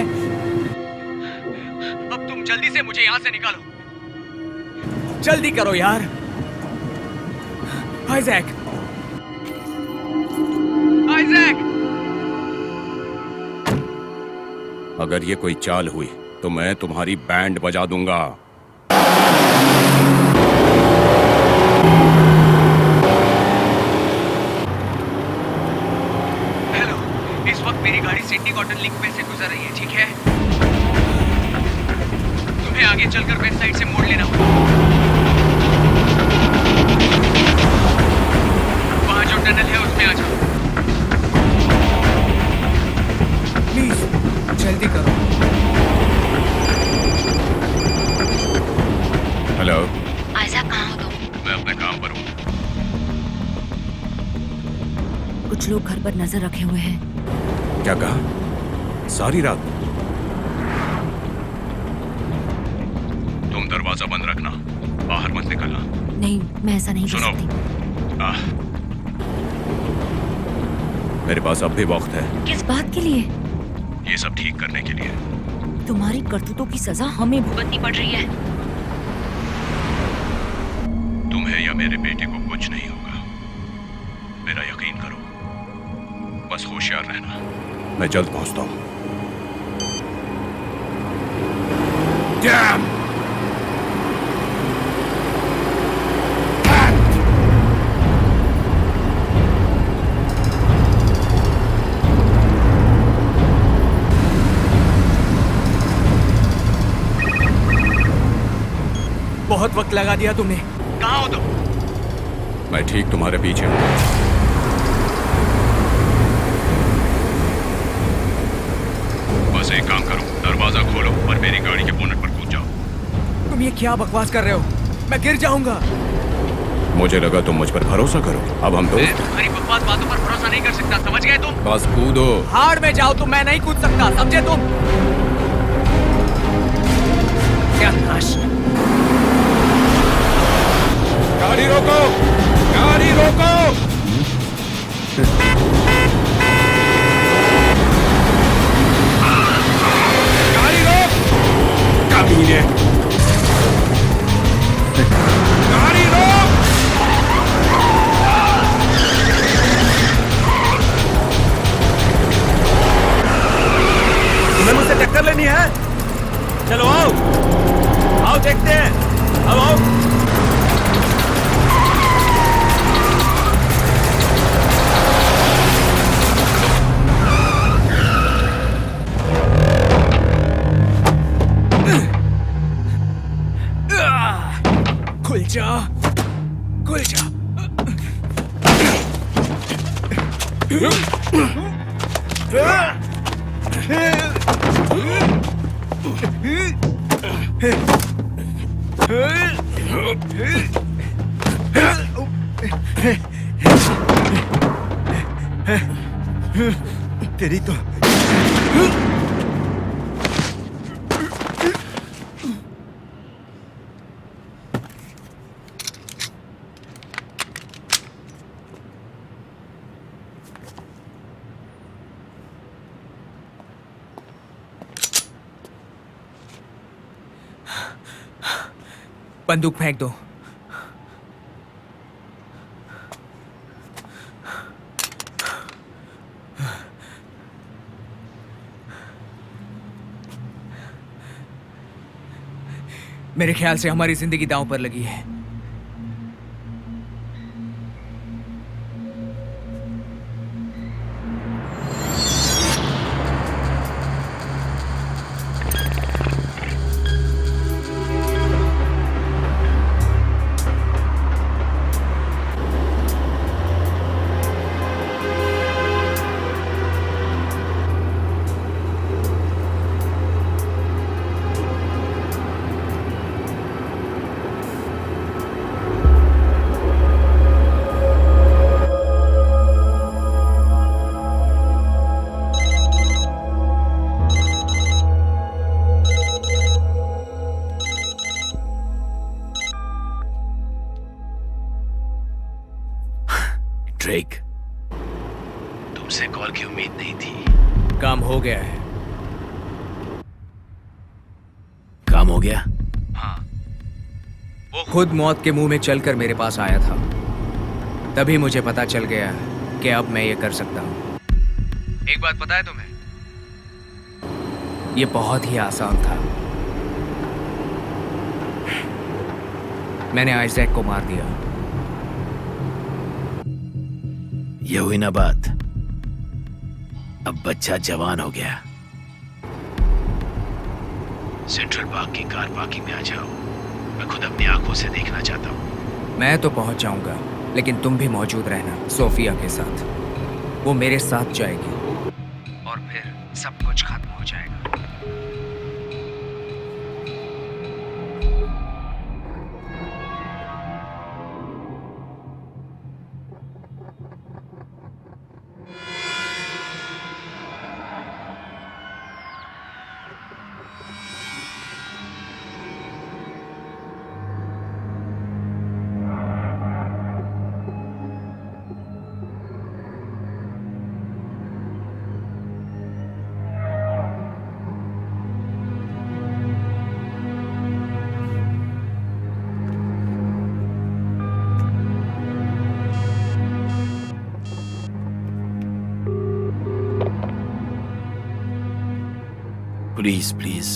Speaker 2: अब तुम जल्दी से मुझे यहाँ से निकालो। जल्दी करो यार। आइजैक! आइजैक!
Speaker 5: अगर ये कोई चाल हुई तो मैं तुम्हारी बैंड बजा दूंगा।
Speaker 2: हेलो, इस वक्त मेरी गाड़ी सिडनी कॉटन लिंक में से गुजर रही है, ठीक है? तुम्हें आगे चलकर वेस्ट साइड से मोड़ लेना होगा। वहां जो टनल है उसमें आ जाओ। प्लीज जल्दी करो।
Speaker 5: हेलो,
Speaker 3: आइजैक, कहाँ हो तुम?
Speaker 5: मैं अपने काम पर हूँ।
Speaker 3: कुछ लोग घर पर नजर रखे हुए हैं।
Speaker 5: क्या कहा? सारी रात? तुम दरवाजा बंद रखना, बाहर मत निकलना।
Speaker 3: नहीं, मैं ऐसा नहीं कर
Speaker 5: सुनो।
Speaker 3: सकती।
Speaker 5: मेरे पास अब भी वक्त है।
Speaker 3: किस बात के लिए?
Speaker 5: ये सब ठीक करने के लिए।
Speaker 3: तुम्हारी करतूतों की सजा हमें भुगतनी पड़ रही है।
Speaker 5: तुम्हें या मेरे बेटे को कुछ नहीं होगा, मेरा यकीन करो। बस होशियार रहना, मैं जल्द पहुंचता हूं। Damn!
Speaker 2: बहुत वक्त लगा दिया तुमने। कहाँ हो तुम?
Speaker 5: मैं ठीक तुम्हारे पीछे हूं। बस एक काम करो, दरवाजा खोलो और मेरी गाड़ी के बोनट पर कूद जाओ।
Speaker 2: तुम ये क्या बकवास कर रहे हो? मैं गिर जाऊंगा।
Speaker 5: मुझे लगा तुम मुझ पर भरोसा करो। अब हम दोस्त।
Speaker 2: तुम्हारी बकवास बातों पर भरोसा नहीं कर सकता, समझ गए तुम?
Speaker 5: बस कूदो।
Speaker 2: हार में जाओ तो मैं नहीं कूद सकता, समझे तुम? क्या नाश।
Speaker 5: गाड़ी रोको! गाड़ी रोको! गाड़ी रोक! कमीने! गाड़ी रोक!
Speaker 8: तुम्हें मुझसे टक्कर लेनी है? चलो आओ, आओ देखते हैं। अब आओ।
Speaker 2: खुल जा, खुल जा।
Speaker 9: तेरी तो
Speaker 2: बंदूक फेंक दो। मेरे ख्याल से हमारी जिंदगी दांव पर लगी है।
Speaker 1: ड्रेक, तुमसे कॉल की उम्मीद नहीं थी।
Speaker 2: काम हो गया है।
Speaker 1: काम हो गया?
Speaker 2: हाँ, वो खुद मौत के मुंह में चलकर मेरे पास आया था। तभी मुझे पता चल गया कि अब मैं ये कर सकता हूं। एक बात पता है तुम्हें? ये बहुत ही आसान था। मैंने आइजैक को मार दिया।
Speaker 1: ये हुई ना बात। अब बच्चा जवान हो गया। सेंट्रल पार्क की कार पार्किंग में आ जाओ, मैं खुद अपनी आंखों से देखना चाहता हूँ।
Speaker 2: मैं तो पहुंच जाऊंगा, लेकिन तुम भी मौजूद रहना सोफिया के साथ। वो मेरे साथ जाएगी और फिर सब कुछ खत्म हो जाएगा।
Speaker 1: Please please.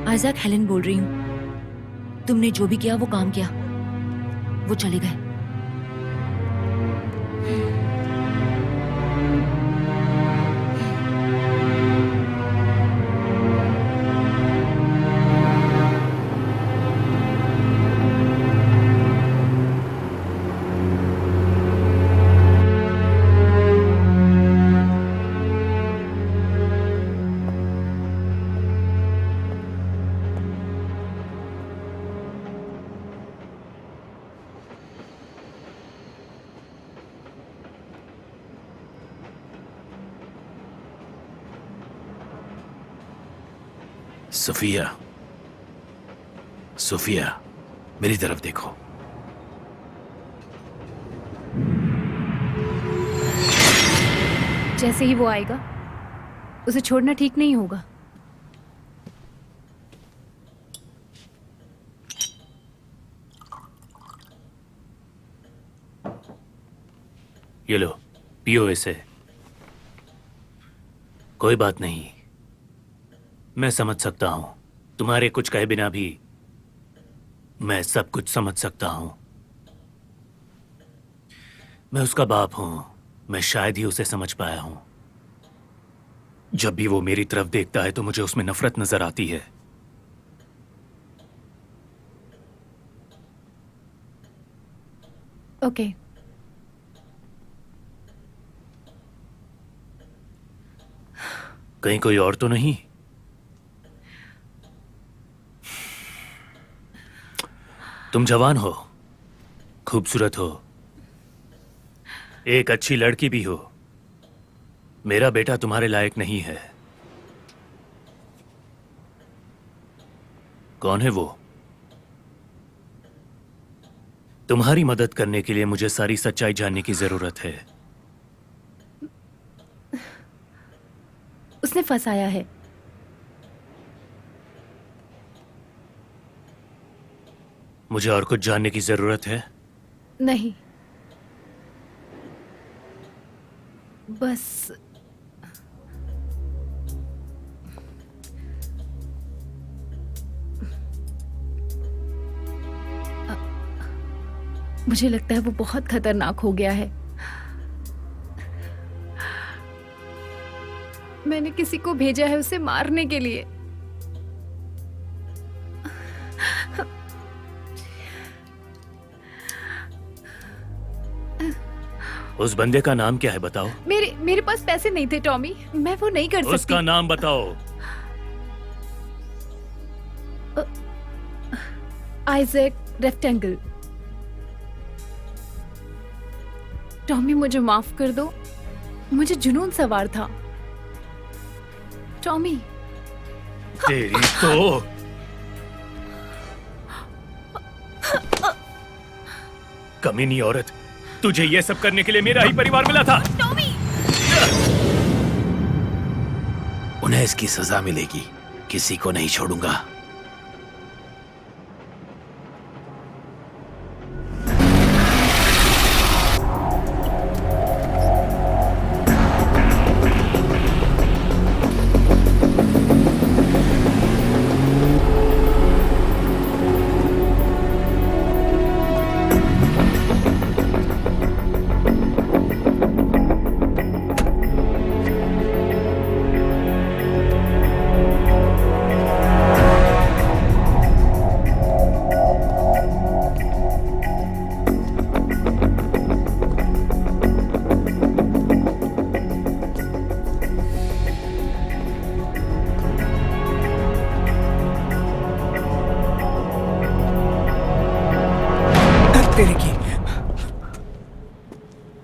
Speaker 3: आइजैक, हेलेन बोल रही हूँ। तुमने जो भी किया वो काम किया। वो चले गए।
Speaker 1: सोफिया, सोफिया, मेरी तरफ देखो।
Speaker 4: जैसे ही वो आएगा उसे छोड़ना ठीक नहीं होगा।
Speaker 7: ये लो, पियो इसे। कोई बात नहीं, मैं समझ सकता हूं। तुम्हारे कुछ कहे बिना भी मैं सब कुछ समझ सकता हूं। मैं उसका बाप हूं। मैं शायद ही उसे समझ पाया हूं। जब भी वो मेरी तरफ देखता है तो मुझे उसमें नफरत नजर आती है।
Speaker 4: ओके।
Speaker 7: कहीं कोई और तो नहीं? तुम जवान हो, खूबसूरत हो, एक अच्छी लड़की भी हो। मेरा बेटा तुम्हारे लायक नहीं है। कौन है वो? तुम्हारी मदद करने के लिए मुझे सारी सच्चाई जानने की जरूरत है।
Speaker 4: उसने फंसाया है।
Speaker 7: मुझे और कुछ जानने की जरूरत है?
Speaker 4: नहीं, बस मुझे लगता है वो बहुत खतरनाक हो गया है। मैंने किसी को भेजा है उसे मारने के लिए।
Speaker 7: उस बंदे का नाम क्या है बताओ?
Speaker 4: मेरे पास पैसे नहीं थे टॉमी, मैं वो नहीं कर सकती।
Speaker 7: उसका नाम बताओ।
Speaker 4: Isaac rectangle. टॉमी मुझे माफ कर दो, मुझे जुनून सवार था। टॉमी।
Speaker 7: तेरी तो कमीनी औरत, तुझे ये सब करने के लिए मेरा ही परिवार मिला था।
Speaker 4: टॉमी!
Speaker 1: उन्हें इसकी सजा मिलेगी, किसी को नहीं छोड़ूंगा।
Speaker 2: तेरे की,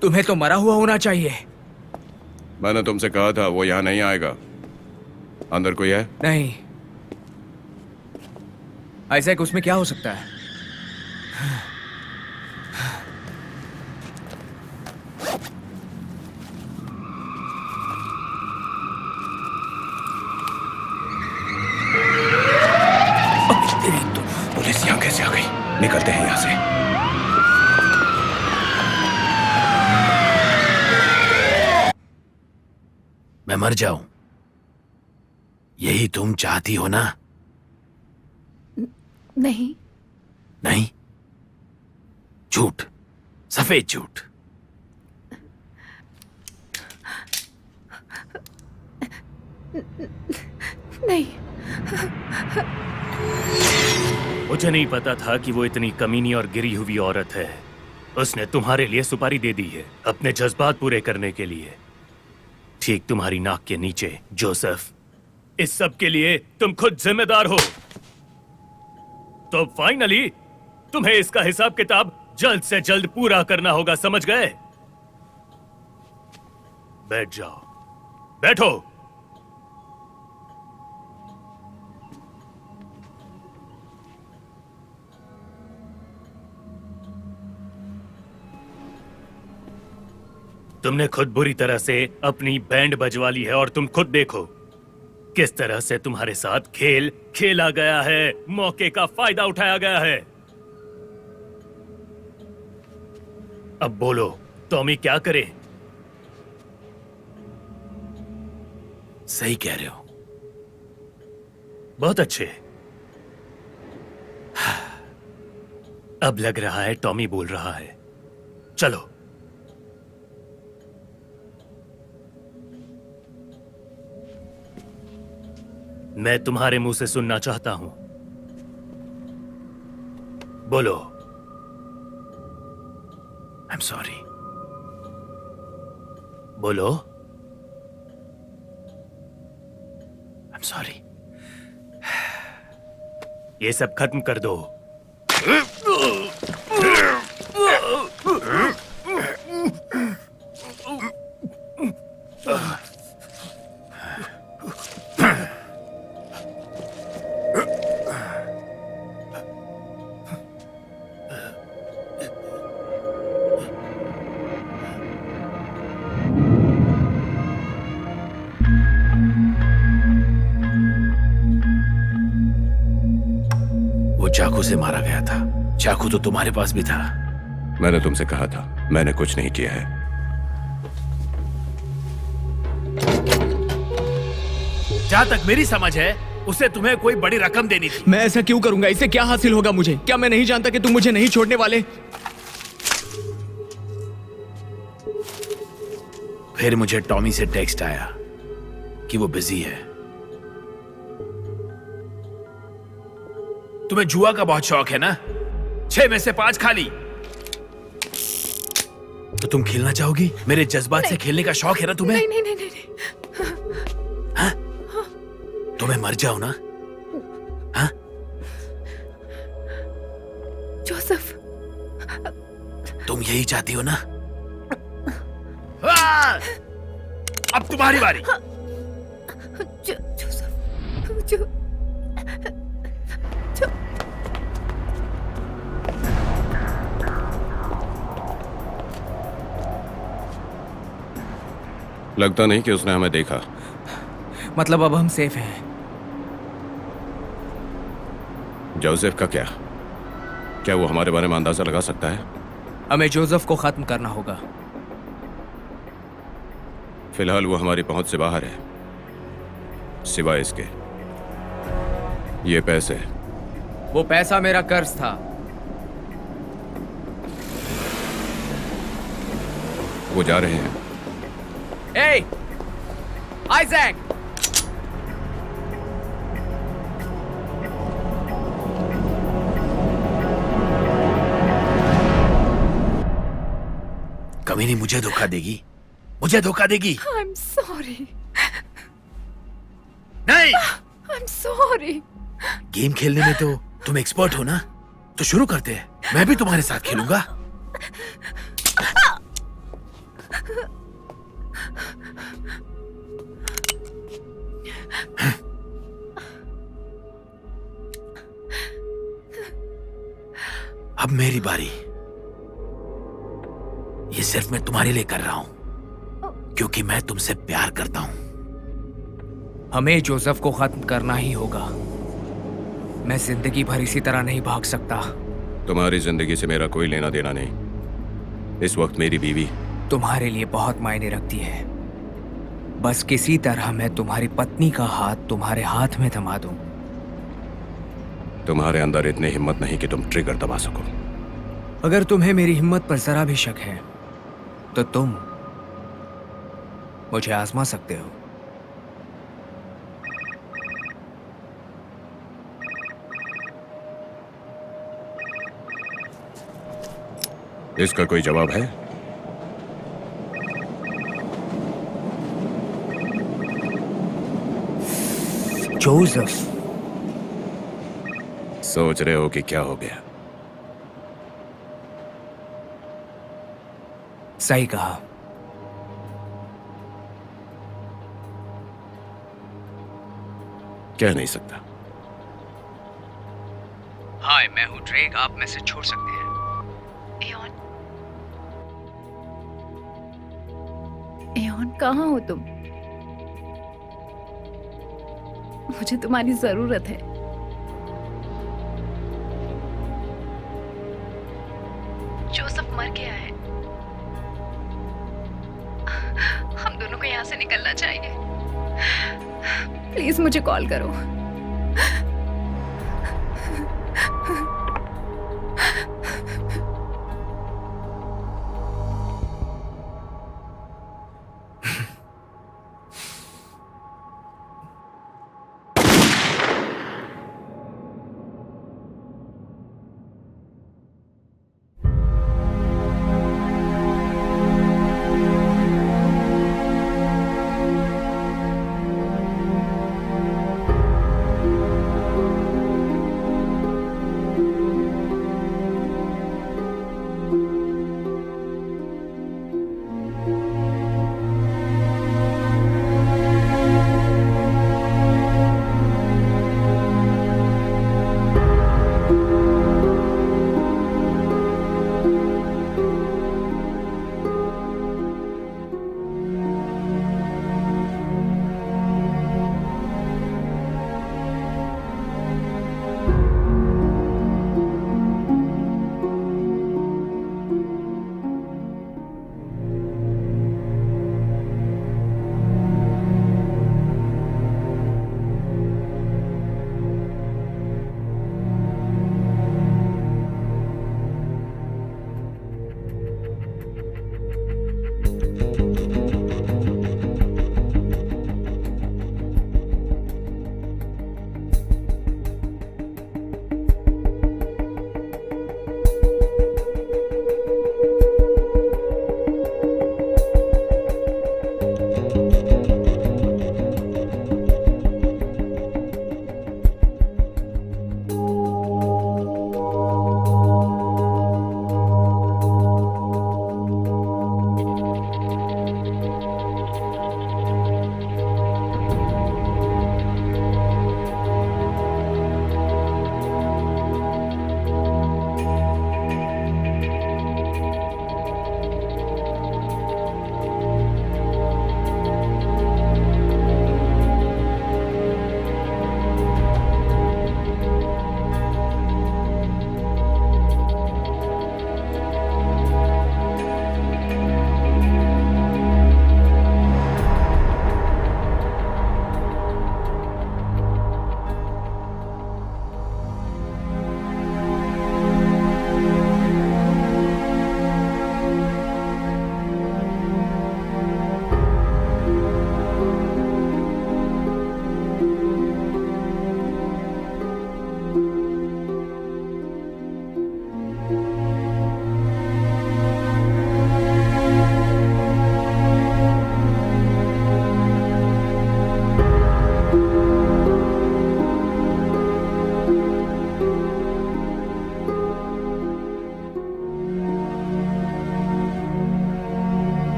Speaker 2: तुम्हें तो मरा हुआ होना चाहिए।
Speaker 5: मैंने तुमसे कहा था वो यहाँ नहीं आएगा। अंदर कोई है?
Speaker 2: नहीं। आइजैक, उसमें क्या हो सकता है?
Speaker 1: पुलिस यहाँ कैसे आ गई?
Speaker 5: निकलते हैं यहां से।
Speaker 1: मैं मर जाऊं, यही तुम चाहती हो ना?
Speaker 4: नहीं।
Speaker 1: नहीं, झूठ, सफेद झूठ।
Speaker 4: नहीं।
Speaker 7: मुझे नहीं पता था कि वो इतनी कमीनी और गिरी हुई औरत है। उसने तुम्हारे लिए सुपारी दे दी है अपने जज्बात पूरे करने के लिए, ठीक तुम्हारी नाक के नीचे। जोसेफ, इस सब के लिए तुम खुद जिम्मेदार हो। तो फाइनली तुम्हें इसका हिसाब किताब जल्द से जल्द पूरा करना होगा, समझ गए? बैठ जाओ, बैठो। तुमने खुद बुरी तरह से अपनी बैंड बजवा ली है और तुम खुद देखो किस तरह से तुम्हारे साथ खेल खेला गया है, मौके का फायदा उठाया गया है। अब बोलो, टॉमी क्या करे?
Speaker 1: सही कह रहे हो।
Speaker 7: बहुत अच्छे। अब लग रहा है टॉमी बोल रहा है। चलो। मैं तुम्हारे मुंह से सुनना चाहता हूं। बोलो।
Speaker 1: I am sorry.
Speaker 7: बोलो।
Speaker 1: I am sorry.
Speaker 7: ये सब खत्म कर दो।
Speaker 1: चाकू से मारा गया था। चाकू तो तुम्हारे पास भी था।
Speaker 5: मैंने तुमसे कहा था, मैंने कुछ नहीं किया है।
Speaker 1: जहां तक मेरी समझ है, उसे तुम्हें कोई बड़ी रकम देनी थी।
Speaker 2: मैं ऐसा क्यों करूंगा? इससे क्या हासिल होगा मुझे? क्या मैं नहीं जानता कि तुम मुझे नहीं छोड़ने वाले?
Speaker 1: फिर मुझे टॉमी से टेक्स्ट आया कि वो बिजी है। तुम्हें जुआ का बहुत शौक है ना? 6 में से 5 खाली। तो तुम खेलना चाहोगी? मेरे जज्बात से खेलने का शौक है ना तुम्हें?
Speaker 4: नहीं नहीं नहीं नहीं।
Speaker 1: हाँ? तुम्हें मर जाओ ना? हाँ?
Speaker 4: जोसेफ,
Speaker 1: तुम यही चाहती हो ना? अब तुम्हारी बारी।
Speaker 4: जोसेफ,
Speaker 5: लगता नहीं कि उसने हमें देखा।
Speaker 2: मतलब अब हम सेफ हैं।
Speaker 5: जोसेफ का क्या? क्या वो हमारे बारे में अंदाजा लगा सकता है?
Speaker 2: हमें जोसेफ को खत्म करना होगा।
Speaker 5: फिलहाल वो हमारी पहुंच से बाहर है, सिवाय इसके ये पैसे।
Speaker 2: वो पैसा मेरा कर्ज था।
Speaker 5: वो जा रहे हैं।
Speaker 2: Hey! Isaac!
Speaker 1: कमीनी मुझे धोखा देगी, मुझे धोखा देगी।
Speaker 4: I'm sorry.
Speaker 1: नहीं,
Speaker 4: I'm sorry.
Speaker 1: गेम खेलने में तो तुम एक्सपर्ट हो ना, तो शुरू करते हैं। मैं भी तुम्हारे साथ खेलूंगा। अब मेरी बारी। ये सिर्फ मैं तुम्हारे लिए कर रहा हूं, क्योंकि मैं तुमसे प्यार करता हूं।
Speaker 2: हमें जोसेफ को खत्म करना ही होगा। मैं जिंदगी भर इसी तरह नहीं भाग सकता।
Speaker 5: तुम्हारी जिंदगी से मेरा कोई लेना देना नहीं। इस वक्त मेरी बीवी
Speaker 2: तुम्हारे लिए बहुत मायने रखती है। बस किसी तरह मैं तुम्हारी पत्नी का हाथ तुम्हारे हाथ में थमा दूं।
Speaker 5: तुम्हारे अंदर इतनी हिम्मत नहीं कि तुम ट्रिगर दबा सको।
Speaker 2: अगर तुम्हें मेरी हिम्मत पर जरा भी शक है तो तुम मुझे आजमा सकते हो।
Speaker 5: इसका कोई जवाब है?
Speaker 2: जोसेफ।
Speaker 5: सोच रहे हो कि क्या हो गया?
Speaker 2: सही कहा।
Speaker 5: कह नहीं सकता।
Speaker 2: हाय, मैं हूँ ड्रेक। आप मैसेज छोड़ सकते हैं।
Speaker 4: एयॉन, कहाँ हो तुम? मुझे तुम्हारी जरूरत है। जोसेफ मर गया है। हम दोनों को यहाँ से निकलना चाहिए। प्लीज मुझे कॉल करो।